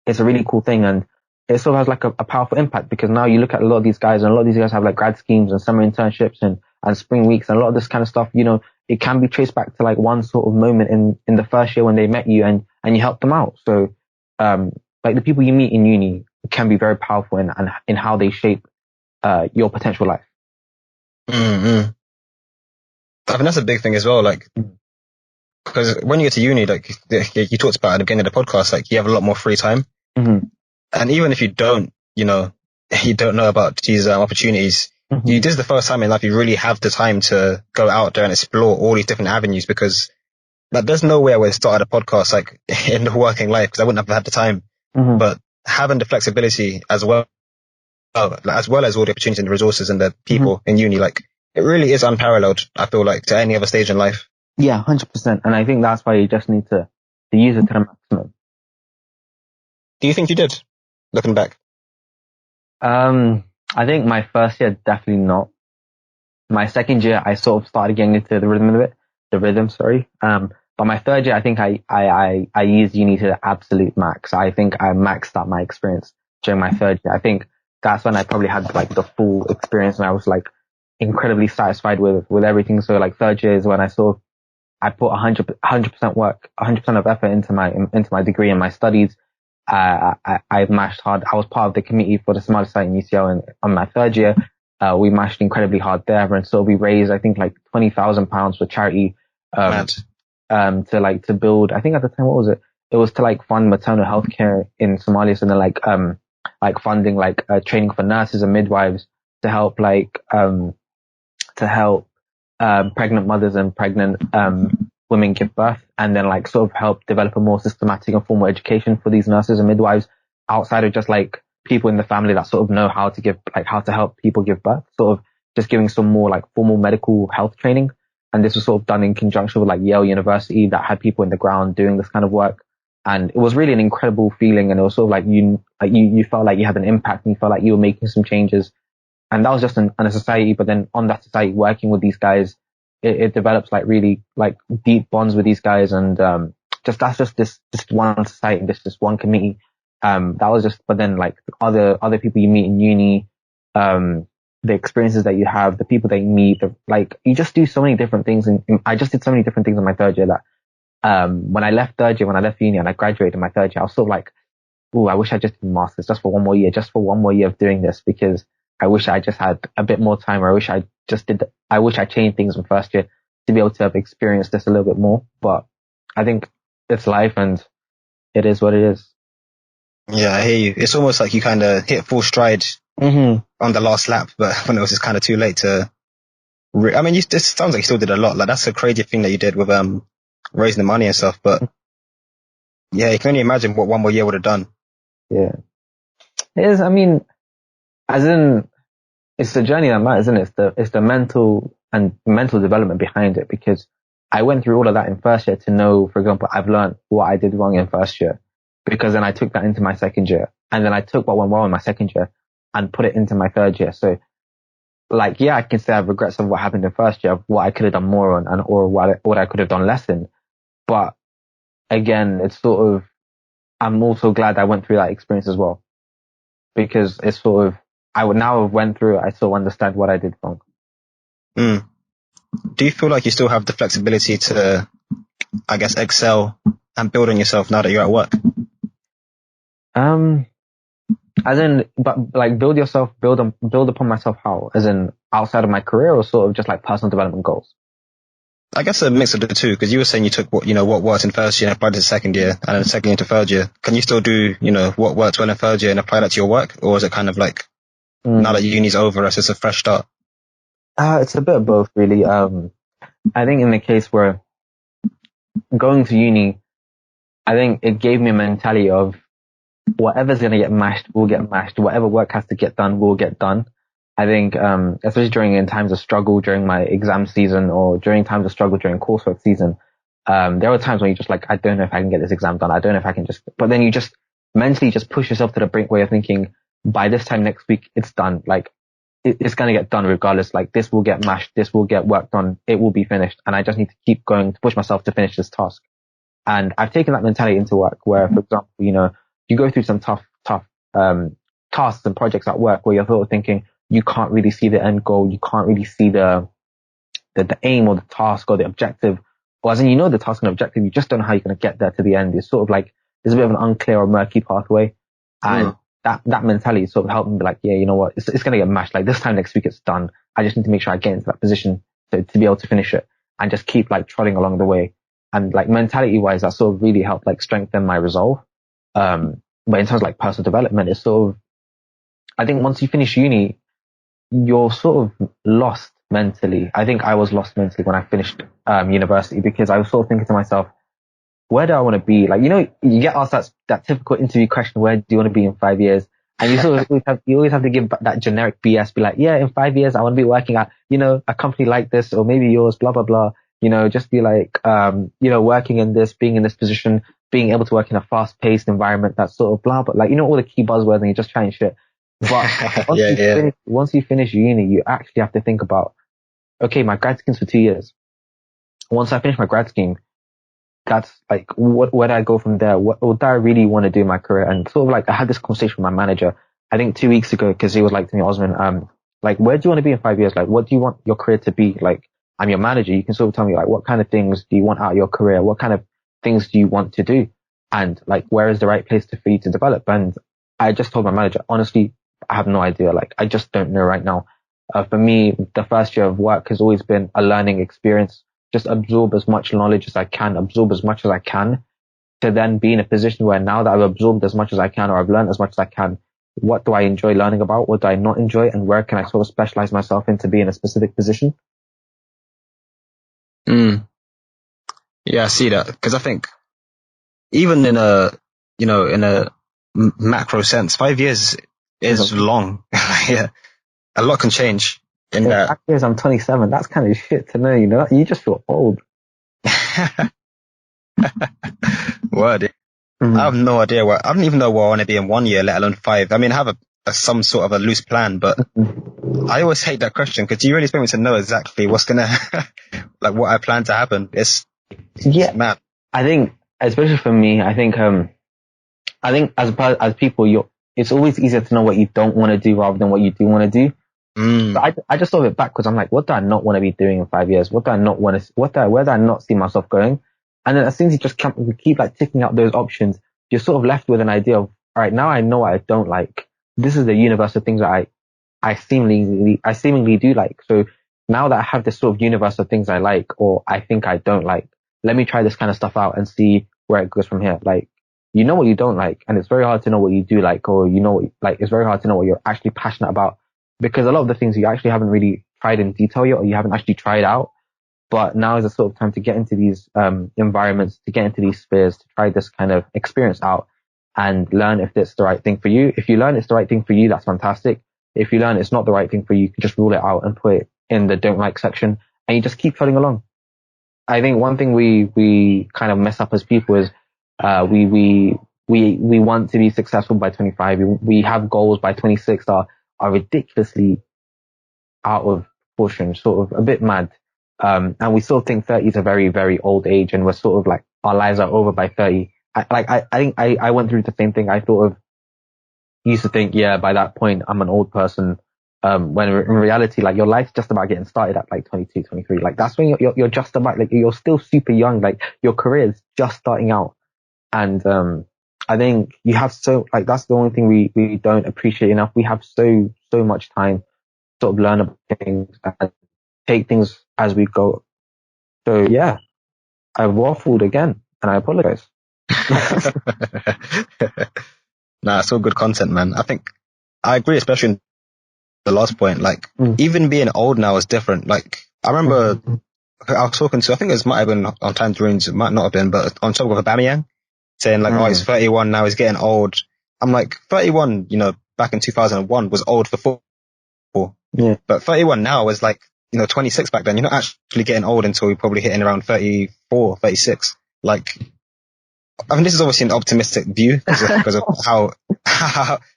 It's a really cool thing, and it sort of has like a powerful impact because now you look at a lot of these guys, and a lot of these guys have like grad schemes and summer internships and spring weeks and a lot of this kind of stuff. You know, it can be traced back to like one sort of moment in the first year when they met you and you helped them out. So, like the people you meet in uni can be very powerful in how they shape, your potential life. Mm-hmm. I think that's a big thing as well. Like, because when you get to uni, like you talked about at the beginning of the podcast, like you have a lot more free time. Mm-hmm. And even if you don't, you know about these opportunities, this is the first time in life you really have the time to go out there and explore all these different avenues because like there's no way I would have started a podcast like in the working life because I wouldn't have had the time. But having the flexibility as well as all the opportunities and the resources and the people in uni, like it really is unparalleled, I feel like, to any other stage in life. Yeah, 100%. And I think that's why you just need to use it to the maximum. Do you think you did, looking back? I think my first year, definitely not. My second year, I sort of started getting into the rhythm of it, but my third year, I think I used uni to the absolute max. I think I maxed out my experience during my third year. I think that's when I probably had like the full experience and I was like incredibly satisfied with everything. So like third year is when I put 100% work, 100% of effort into my degree and my studies. I mashed hard. I was part of the committee for the Somali site in UCL, and on my third year, we mashed incredibly hard there. And so we raised, I think, like £20,000 for charity, to build, I think at the time, what was it? It was to like fund maternal health care in Somalia. So then like funding, training for nurses and midwives to help pregnant mothers and pregnant, women give birth, and then like sort of help develop a more systematic and formal education for these nurses and midwives outside of just like people in the family that sort of know how to help people give birth, sort of just giving some more like formal medical health training. And this was sort of done in conjunction with like Yale University that had people in the ground doing this kind of work. And it was really an incredible feeling. And it was sort of like you felt like you had an impact and you felt like you were making some changes. And that was just on a society. But then on that society, working with these guys, it develops like really like deep bonds with these guys. And, that's just one society, this one committee. But then like other people you meet in uni, the experiences that you have, the people that you meet, you just do so many different things. And I just did so many different things in my third year that, when I left uni and I graduated in my third year, I was sort of like, oh, I wish I just did masters just for one more year of doing this, because I wish I just had a bit more time, or I wish I changed things from first year to be able to have experienced this a little bit more. But I think it's life and it is what it is. Yeah, I hear you. It's almost like you kind of hit full stride on the last lap, but when it was just kind of too late to. I mean, it sounds like you still did a lot. Like that's a crazy thing that you did with raising the money and stuff. But yeah, you can only imagine what one more year would have done. Yeah, it is. I mean, as in, it's the journey that matters, isn't it? It's the mental development behind it, because I went through all of that in first year to know, for example, I've learned what I did wrong in first year, because then I took that into my second year, and then I took what went well in my second year and put it into my third year. So like, yeah, I can say I have regrets of what happened in first year, of what I could have done more on, or what I could have done less in. But again, it's sort of, I'm also glad I went through that experience as well, because it's sort of, I would now have went through it, I still understand what I did wrong. Do you feel like you still have the flexibility to, I guess, excel and build on yourself now that you're at work? As in, but like build upon myself how? As in outside of my career, or sort of just like personal development goals? I guess a mix of the two, because you were saying you took what worked in first year and applied it to second year, and then second year to third year. Can you still do, what worked well in third year and apply that to your work? Or is it kind of like, now that uni's over, it's just a fresh start? It's a bit of both, really. I think in the case where going to uni, I think it gave me a mentality of whatever's going to get mashed will get mashed. Whatever work has to get done will get done. I think, especially in times of struggle during my exam season or during times of struggle during coursework season, there were times when you're just like, I don't know if I can get this exam done. I don't know if I can but then you just mentally just push yourself to the brink where you're thinking, by this time next week, it's done. Like, it's going to get done regardless. Like, this will get mashed. This will get worked on. It will be finished. And I just need to keep going to push myself to finish this task. And I've taken that mentality into work where, for example, you go through some tough, tasks and projects at work where you're sort of thinking you can't really see the end goal. You can't really see the aim or the task or the objective. Or as in, the task and objective, you just don't know how you're going to get there to the end. It's sort of like, there's a bit of an unclear or murky pathway. And that mentality sort of helped me be like, yeah, you know what? It's going to get mashed. Like, this time next week, it's done. I just need to make sure I get into that position to be able to finish it and just keep like trotting along the way. And like mentality wise, that sort of really helped like strengthen my resolve. But in terms of like personal development, it's sort of, I think once you finish uni, you're sort of lost mentally. I think I was lost mentally when I finished university because I was sort of thinking to myself, where do I want to be? Like, you get asked that typical interview question, where do you want to be in 5 years? And you sort of always have to give that generic BS, be like, yeah, in 5 years, I want to be working at, a company like this, or maybe yours, blah, blah, blah. Just be like, working in this, being in this position, being able to work in a fast paced environment, that's sort of blah, but like, all the key buzzwords and you're just trying shit. But once you finish uni, you actually have to think about, okay, my grad scheme's for 2 years. Once I finish my grad scheme, that's like, where do I go from there? What do I really want to do in my career? And sort of like, I had this conversation with my manager, I think 2 weeks ago, because he was like to me, Osman, like, where do you want to be in 5 years? Like, what do you want your career to be? Like, I'm your manager. You can sort of tell me, like, what kind of things do you want out of your career? What kind of things do you want to do? And like, where is the right place for you to develop? And I just told my manager, honestly, I have no idea. Like, I just don't know right now. For me, the first year of work has always been a learning experience. Just absorb as much knowledge as I can, absorb as much as I can, to then be in a position where now that I've absorbed as much as I can, or I've learned as much as I can, what do I enjoy learning about? What do I not enjoy? And where can I sort of specialize myself in to be in a specific position? Yeah, I see that. Because I think even in a macro sense, 5 years is long. Yeah. A lot can change in that. 5 years, I'm 27. That's kind of shit to know, You just feel old. Word. I have no idea I don't even know where I want to be in 1 year, let alone 5. I mean, I have some sort of a loose plan, but I always hate that question because you really expect me to know exactly what's gonna, like, what I plan to happen. It's mad. I think, especially for me, I think as people, it's always easier to know what you don't want to do rather than what you do want to do. But I just thought of it backwards. I'm like, what do I not want to be doing in 5 years? What do I not want to, where do I not see myself going? And then as soon as you just keep like ticking out those options, you're sort of left with an idea of, all right, now I know what I don't like. This is the universe of things that I seemingly do like. So now that I have this sort of universe of things I like, or I think I don't like, let me try this kind of stuff out and see where it goes from here. Like, what you don't like, and it's very hard to know what you do like, or it's very hard to know what you're actually passionate about, because a lot of the things you actually haven't really tried in detail yet, or you haven't actually tried out. But now is the sort of time to get into these environments, to get into these spheres, to try this kind of experience out and learn if it's the right thing for you. If you learn it's the right thing for you, that's fantastic. If you learn it's not the right thing for you, you can just rule it out and put it in the don't like section, and you just keep plodding along. I think one thing we kind of mess up as people is we want to be successful by 25. We have goals by 26 that are ridiculously out of proportion, sort of a bit mad. And we still think 30 is a very, very old age, and we're sort of like, our lives are over by 30. I think I went through the same thing. I used to think, yeah, by that point, I'm an old person. When in reality, like, your life's just about getting started at like 22, 23. Like, that's when you're just about, like, you're still super young. Like, your career is just starting out. And, I think you have that's the only thing we don't appreciate enough. We have so much time to sort of learn about things and take things as we go. So yeah, I waffled again and I apologize. Nah, it's all good content, man. I think I agree, especially in the last point. Like, even being old now is different. Like, I remember I was talking to, I think it might have been on Times Ruins, it might not have been, but on top of Aubameyang, saying like, oh, he's 31 now, he's getting old. I'm like, 31, back in 2001 was old for football. Yeah. But 31 now is like, 26 back then. You're not actually getting old until you're probably hitting around 34, 36. Like, I mean, this is obviously an optimistic view because of how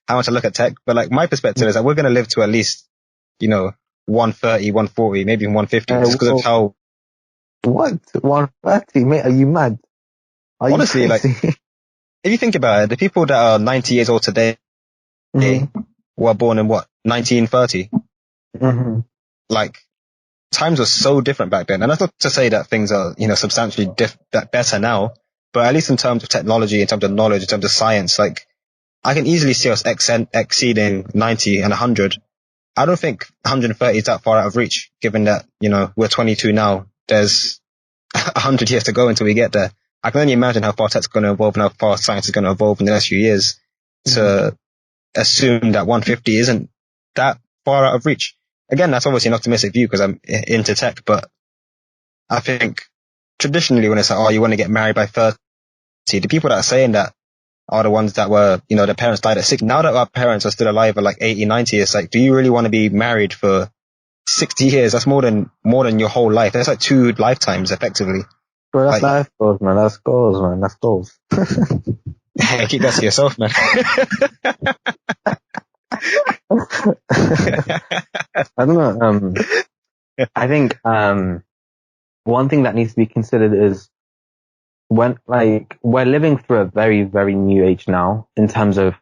much I look at tech. But like, my perspective is that we're going to live to at least, 130, 140, maybe even 150, just because of how. What? 130? Mate, are you mad? Are honestly, you like, if you think about it, the people that are 90 years old today were born in what, 1930? Like, times were so different back then. And that's not to say that things are, substantially better now, but at least in terms of technology, in terms of knowledge, in terms of science, like, I can easily see us exceeding 90 and 100. I don't think 130 is that far out of reach, given that, we're 22 now. There's 100 years to go until we get there. I can only imagine how far tech's going to evolve and how far science is going to evolve in the next few years to assume that 150 isn't that far out of reach. Again, that's obviously an optimistic view because I'm into tech, but I think traditionally when it's like, oh, you want to get married by 30, the people that are saying that are the ones that were, their parents died at 60. Now that our parents are still alive at like 80, 90, it's like, do you really want to be married for 60 years? That's more than your whole life. That's like 2 lifetimes effectively. Bro, that's life goals, man. That's goals, man. That's goals. Hey, keep that to yourself, man. I don't know. I think one thing that needs to be considered is when, like, we're living through a very, very new age now in terms of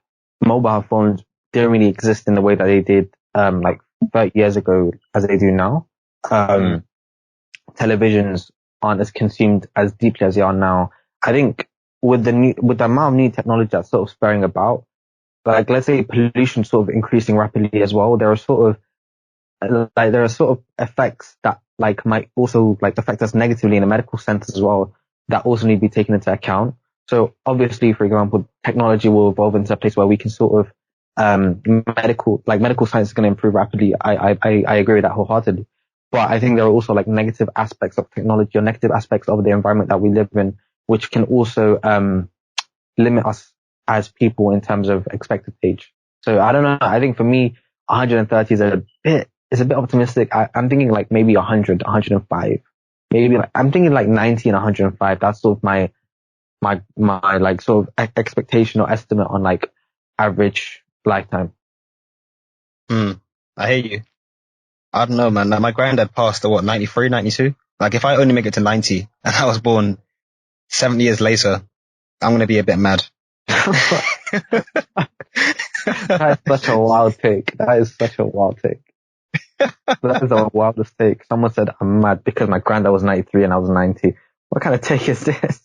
mobile phones didn't really exist in the way that they did like 30 years ago as they do now. Televisions aren't as consumed as deeply as they are now. I think with the amount of new technology that's sort of spurring about, like, let's say pollution sort of increasing rapidly as well, there are sort of effects that like might also like affect us negatively in a medical sense as well that also need to be taken into account. So obviously, for example, technology will evolve into a place where we can sort of medical science is going to improve rapidly. I agree with that wholeheartedly. But I think there are also like negative aspects of technology or negative aspects of the environment that we live in, which can also limit us as people in terms of expected age. So I don't know. I think for me, 130 is a bit optimistic. I'm thinking like maybe 100, 105. Maybe like, I'm thinking like 90 and 105. That's sort of my like sort of expectation or estimate on like average lifetime. I hear you. I don't know, man. Like, my granddad passed at what, 93, 92? Like, if I only make it to 90 and I was born 70 years later, I'm going to be a bit mad. That is such a wild take. That is the wildest take. Someone said I'm mad because my granddad was 93 and I was 90. What kind of take is this?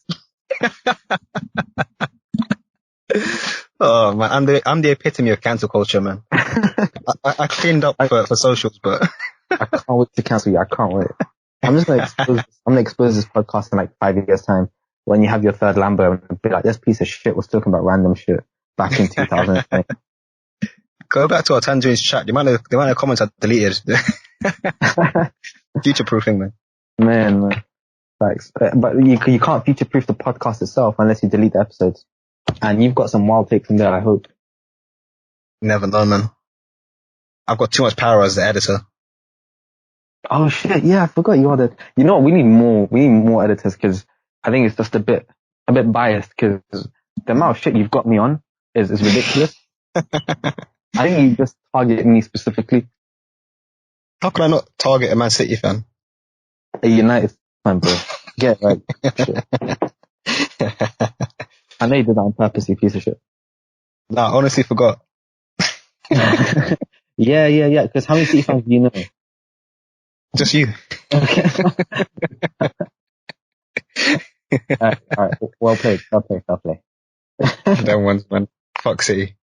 Oh man, I'm the epitome of cancel culture, man. I cleaned up for socials, but I can't wait to cancel you. I can't wait. I'm gonna expose this podcast in like 5 years time when you have your third Lambo and be like, this piece of shit was talking about random shit back in 2020. Go back to our Tangerines chat. The amount of comments I deleted. Future proofing, man. Man. Thanks. But you can't future proof the podcast itself unless you delete the episodes. And you've got some wild takes in there, I hope. Never know, man. I've got too much power as the editor. Oh shit, yeah, I forgot you are the, you know what, we need more editors because I think it's just a bit biased because the amount of shit you've got me on is ridiculous. I think you just target me specifically. How can I not target a Man City fan? A United fan, bro. Get right. I know you did that on purpose, you piece of shit. Nah, I honestly forgot. Yeah. Because how many City fans do you know? Just you. Okay. All right. Well played. Them ones, man. Fuck City.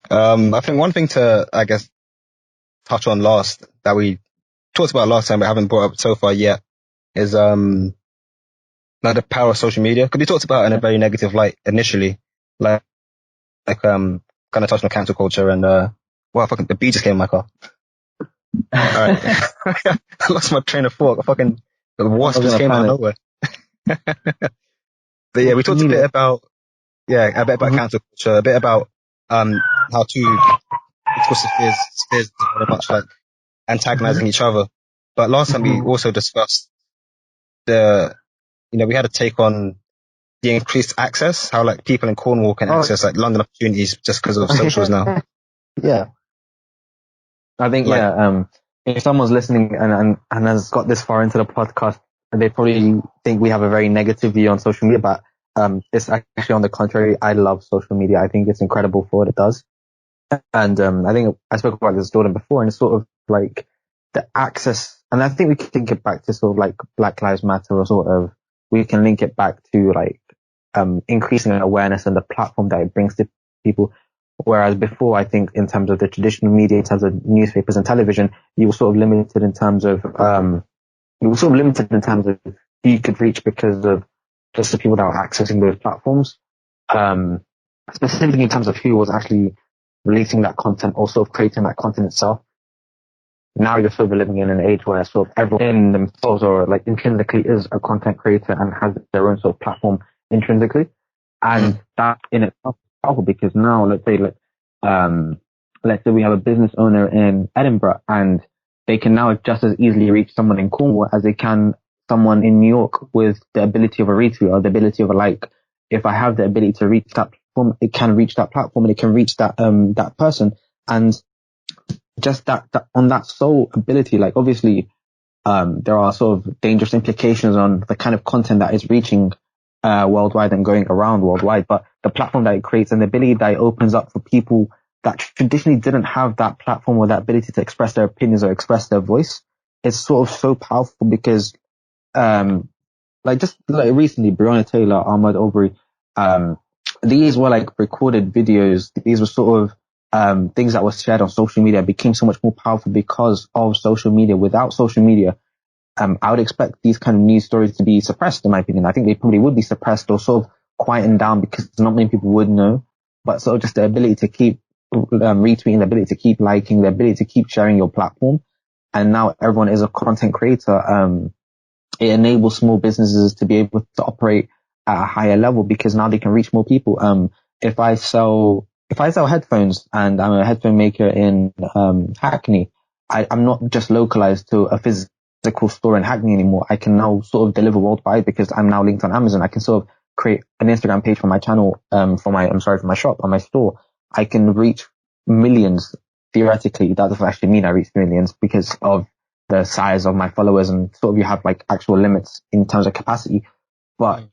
I think one thing to, I guess, touch on last that we talked about last time but haven't brought up so far yet is like the power of social media. Because we talked about it in a very negative light initially, like kind of touched on cancel culture and the bee just came in my car. Alright. I lost my train of thought. The wasp just came out of nowhere. But yeah, we talked a bit about cancel culture, a bit about how to political spheres are very much like antagonizing each other. But last time we also discussed we had to take on the increased access, how like people in Cornwall can access like London opportunities just because of socials now. Yeah. I think, if someone's listening and has got this far into the podcast, they probably think we have a very negative view on social media, but it's actually on the contrary. I love social media. I think it's incredible for what it does. And I think I spoke about this Jordan before, and it's sort of like the access, and I think we can link it back to sort of like Black Lives Matter, or sort of we can link it back to like increasing awareness and the platform that it brings to people. Whereas before, I think in terms of the traditional media, in terms of newspapers and television, you were sort of limited in terms of who you could reach because of just the people that were accessing those platforms. Specifically in terms of who was actually releasing that content or sort of creating that content itself. Now you're sort of living in an age where sort of everyone in themselves or like intrinsically is a content creator and has their own sort of platform intrinsically. And that in itself is powerful because now let's say we have a business owner in Edinburgh and they can now just as easily reach someone in Cornwall as they can someone in New York with the ability of a retweet or the ability of a like. If I have the ability to reach that platform, it can reach that platform and it can reach that person. And just that on that sole ability, like obviously, there are sort of dangerous implications on the kind of content that is reaching worldwide and going around worldwide, but the platform that it creates and the ability that it opens up for people that traditionally didn't have that platform or that ability to express their opinions or express their voice, it's sort of so powerful because, just like recently, Breonna Taylor, Ahmaud Arbery, these were like recorded videos. These were sort of things that were shared on social media became so much more powerful because of social media. Without social media, I would expect these kind of news stories to be suppressed, in my opinion. I think they probably would be suppressed or sort of quietened down because not many people would know. But sort of just the ability to keep retweeting, the ability to keep liking, the ability to keep sharing your platform. And now everyone is a content creator. It enables small businesses to be able to operate at a higher level because now they can reach more people. If I sell headphones and I'm a headphone maker in Hackney, I'm not just localized to a physical store in Hackney anymore. I can now sort of deliver worldwide because I'm now linked on Amazon. I can sort of create an Instagram page for my channel, for my shop, or my store. I can reach millions theoretically. That doesn't actually mean I reach millions because of the size of my followers and sort of you have like actual limits in terms of capacity. But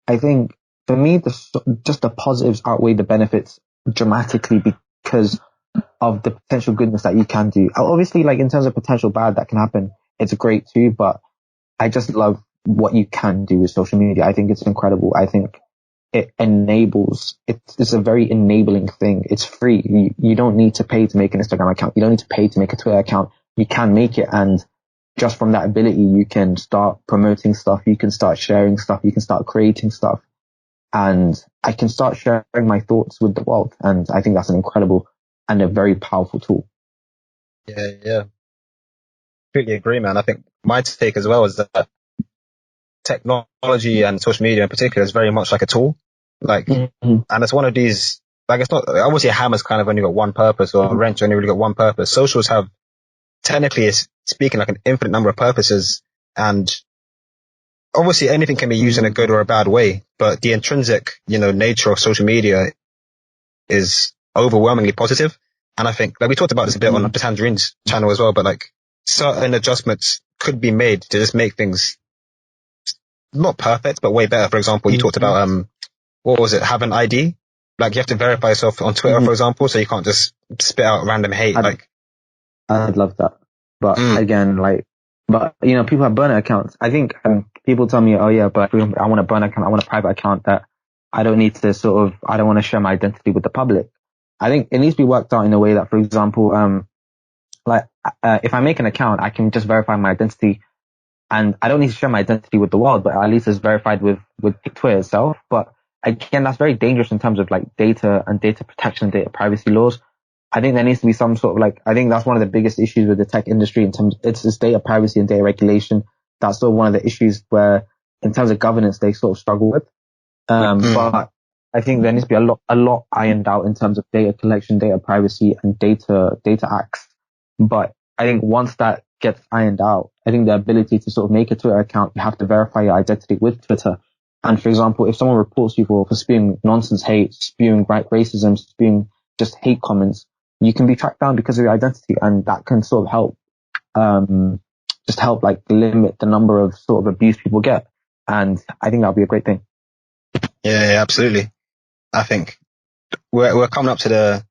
I think for me, the positives outweigh the benefits dramatically because of the potential goodness that you can do. Obviously, like in terms of potential bad that can happen, it's great too, but I just love what you can do with social media. I think it's incredible. I think it enables, it's a very enabling thing. It's free. You don't need to pay to make an Instagram account. You don't need to pay to make a Twitter account. You can make it. And just from that ability, you can start promoting stuff. You can start sharing stuff. You can start creating stuff. And I can start sharing my thoughts with the world. And I think that's an incredible and a very powerful tool. Yeah. Completely agree, man. I think my take as well is that technology and social media in particular is very much like a tool. Like, and it's one of these, like, it's not, obviously a hammer's kind of only got one purpose or a wrench only really got one purpose. Socials have, technically speaking, like an infinite number of purposes. And obviously anything can be used in a good or a bad way, but the intrinsic, nature of social media is overwhelmingly positive. And I think, like we talked about this a bit on the Tangerines channel as well, but like certain adjustments could be made to just make things not perfect, but way better. For example, you talked about, what was it? Have an ID. Like you have to verify yourself on Twitter, for example, so you can't just spit out random hate. I'd love that. But again, people have burner accounts. I think people tell me, oh yeah, but I want a burner account. I want a private account that I don't need to I don't want to share my identity with the public. I think it needs to be worked out in a way that, for example, if I make an account, I can just verify my identity and I don't need to share my identity with the world, but at least it's verified with Twitter itself. But again, that's very dangerous in terms of like data and data protection, data privacy laws. I think there needs to be some sort of I think that's one of the biggest issues with the tech industry in terms, it's data privacy and data regulation. That's sort of one of the issues where in terms of governance, they sort of struggle with. But I think there needs to be a lot ironed out in terms of data collection, data privacy, and data acts. But I think once that gets ironed out, I think the ability to sort of make a Twitter account, you have to verify your identity with Twitter. And for example, if someone reports you for spewing nonsense hate, spewing racism, spewing just hate comments, you can be tracked down because of your identity, and that can sort of help, just help like limit the number of sort of abuse people get. And I think that'll be a great thing. Yeah, absolutely. I think we're coming up to the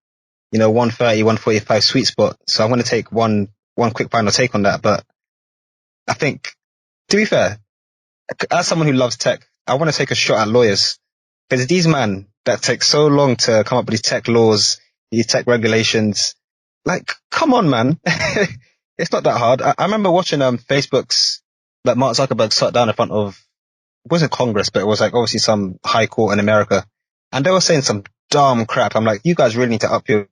130, 145 sweet spot. So I'm going to take one quick final take on that. But I think, to be fair, as someone who loves tech, I want to take a shot at lawyers, because these men that take so long to come up with these tech laws, these tech regulations, like, come on, man. It's not that hard. I remember watching Facebook's, like, Mark Zuckerberg sat down in front of, it wasn't Congress, but it was like obviously some high court in America, and they were saying some dumb crap. I'm like, you guys really need to up your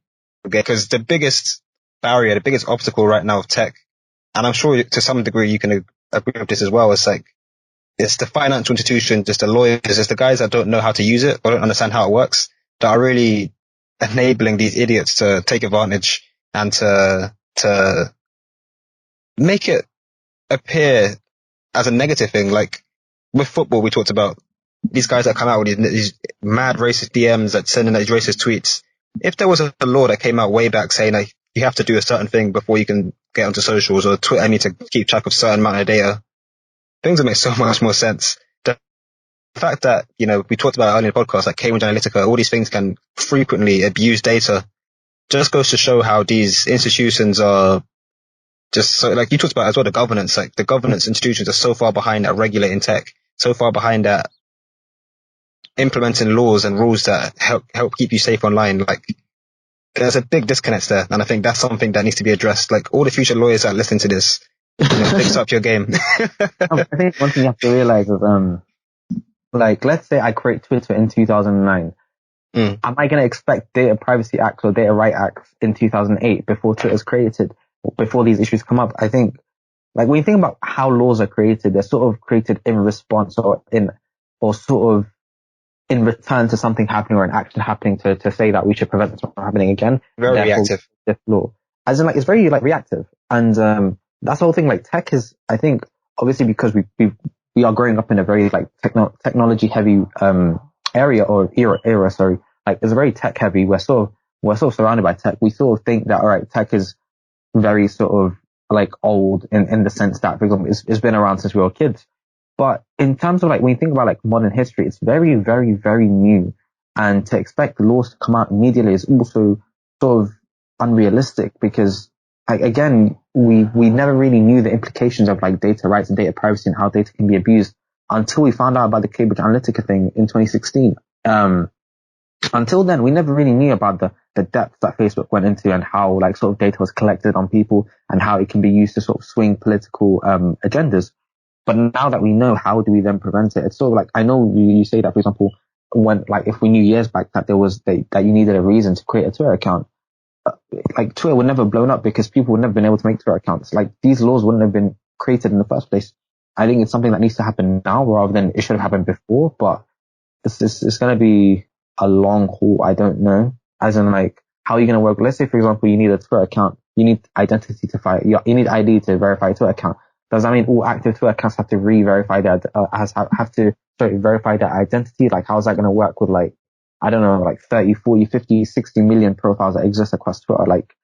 game, because the biggest barrier, the biggest obstacle right now of tech, and I'm sure to some degree you can agree with this as well, it's like, it's the financial institution, just the lawyers, it's the guys that don't know how to use it or don't understand how it works, that are really enabling these idiots to take advantage and to make it appear as a negative thing. Like with football, we talked about these guys that come out with these mad racist DMs that send in these racist tweets. If there was a law that came out way back saying like you have to do a certain thing before you can get onto socials, or Twitter need to keep track of certain amount of data, things would make so much more sense. The fact that, we talked about earlier in the podcast, like Cambridge Analytica, all these things can frequently abuse data, just goes to show how these institutions are just so, like you talked about as well, the governance, like the governance institutions are so far behind at regulating tech, so far behind at implementing laws and rules that help keep you safe online. Like there's a big disconnect there. And I think that's something that needs to be addressed. Like all the future lawyers that listen to this, fix up your game. I think one thing you have to realize is, like, let's say I create Twitter in 2009. Am I going to expect Data Privacy Act or Data Right Act in 2008 before Twitter was created, before these issues come up? I think, like, when you think about how laws are created, they're sort of created in response or sort of in return to something happening or an action happening to say that we should prevent this from happening again. Very reactive. This law, as in, like, it's very like reactive, and that's the whole thing. Like tech is, I think, obviously because we are growing up in a very like technology heavy area or era. Sorry, like it's very tech heavy. We're sort of surrounded by tech. We sort of think that, all right, tech is very sort of like old in the sense that, for example, it's been around since we were kids. But in terms of like, when you think about like modern history, it's very, very, very new. And to expect the laws to come out immediately is also sort of unrealistic, because like, again, we never really knew the implications of like data rights and data privacy and how data can be abused until we found out about the Cambridge Analytica thing in 2016. Until then, we never really knew about the depth that Facebook went into and how like sort of data was collected on people and how it can be used to sort of swing political agendas. But now that we know, how do we then prevent it? It's sort of like, I know you say that, for example, when like if we knew years back that that you needed a reason to create a Twitter account, like Twitter would never have blown up because people would never been able to make Twitter accounts. Like these laws wouldn't have been created in the first place. I think it's something that needs to happen now rather than it should have happened before. But it's going to be a long haul. I don't know. As in, like, how are you going to work? Let's say, for example, you need a Twitter account. You need identity to you need ID to verify a Twitter account. Does that mean all active Twitter accounts have to verify their identity? Like, how is that going to work with, like, I don't know, like 30, 40, 50, 60 million profiles that exist across Twitter? Like,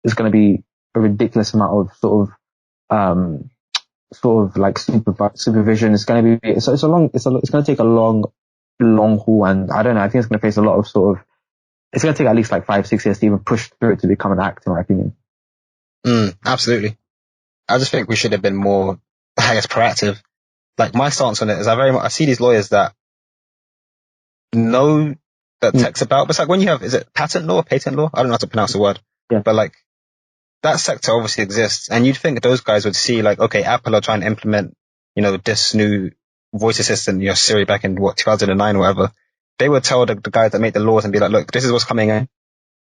it's going to be a ridiculous amount of sort of like supervision. It's going to be, it's going to take a long haul. And I don't know, I think it's going to face a lot of it's going to take at least like 5-6 years to even push through it to become an act, in my opinion. Absolutely. I just think we should have been more, I guess, proactive. Like my stance on it is I see these lawyers that know that tech's about, but it's like when you have, is it patent law? I don't know how to pronounce the word. Yeah. But like that sector obviously exists, and you'd think those guys would see like, okay, Apple are trying to implement, this new voice assistant, Siri back in 2009 or whatever. They would tell the guys that make the laws and be like, look, this is what's coming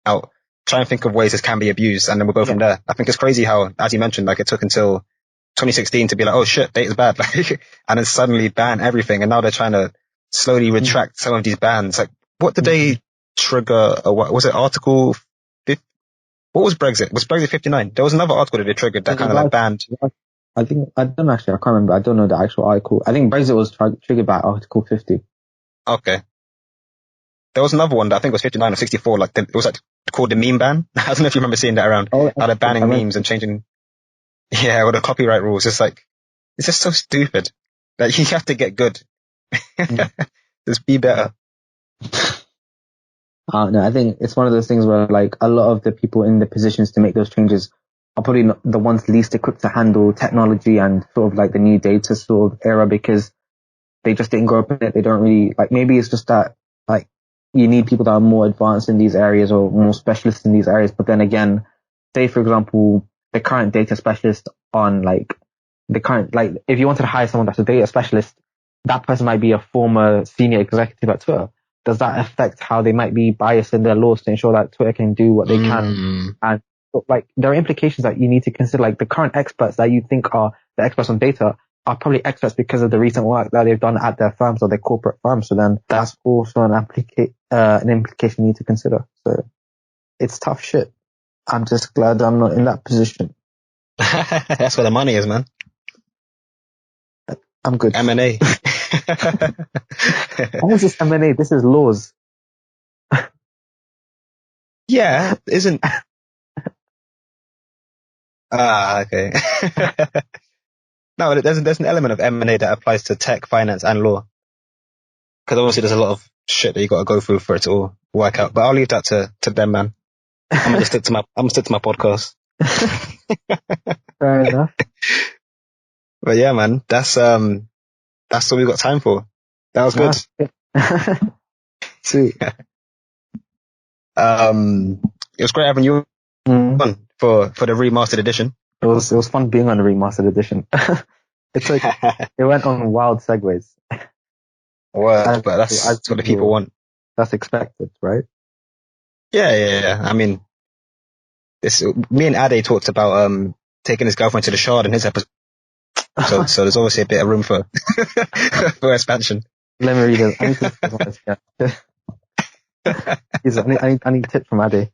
out. Try and think of ways this can be abused, and then we'll go from there. I think it's crazy how, as you mentioned, like it took until 2016 to be like, oh shit, data's bad, like, and then suddenly ban everything, and now they're trying to slowly retract some of these bans. Like, what did they trigger? Was it Article 50? What was Brexit? Was Brexit 59? There was another article that they triggered that kind of like banned. I don't actually, I can't remember. I don't know the actual article. I think Brexit was triggered by Article 50. Okay. There was another one that I think was 59 or 64. Like it was like called the meme ban. I don't know if you remember seeing that around. Oh, how they're banning memes and changing. Yeah, or the copyright rules. It's like, it's just so stupid that you have to get good. Just be better. No, I think it's one of those things where like a lot of the people in the positions to make those changes are probably not the ones least equipped to handle technology and sort of like the new data sort of era, because they just didn't grow up in it. They don't really, like, maybe it's just that like you need people that are more advanced in these areas or more specialists in these areas. But then again, say for example, the current data specialist on like the current, like if you wanted to hire someone that's a data specialist, that person might be a former senior executive at Twitter. Does that affect how they might be biased in their laws to ensure that Twitter can do what they can? And like there are implications that you need to consider. Like the current experts that you think are the experts on data are probably experts because of the recent work that they've done at their firms or their corporate firms. So then that's also an implication you need to consider. So it's tough shit. I'm just glad I'm not in that position. That's where the money is, man. I'm good. M&A. How is this M&A? This is laws. Yeah, isn't... okay. No, there's an element of M&A that applies to tech, finance, and law. Because obviously there's a lot of shit that you got to go through for it to all work out. But I'll leave that to them, man. I'm gonna stick to my podcast. Fair enough. But yeah, man, that's all we got time for. That was good. Sweet. It was great having you on for the remastered edition. It was fun being on the remastered edition. It's like it went on wild segues. But that's what the people want. That's expected, right? Yeah. I mean, me and Ade talked about taking his girlfriend to the Shard in his episode. So there's obviously a bit of room for for expansion. Let me read it. I need to I need tips from Ade.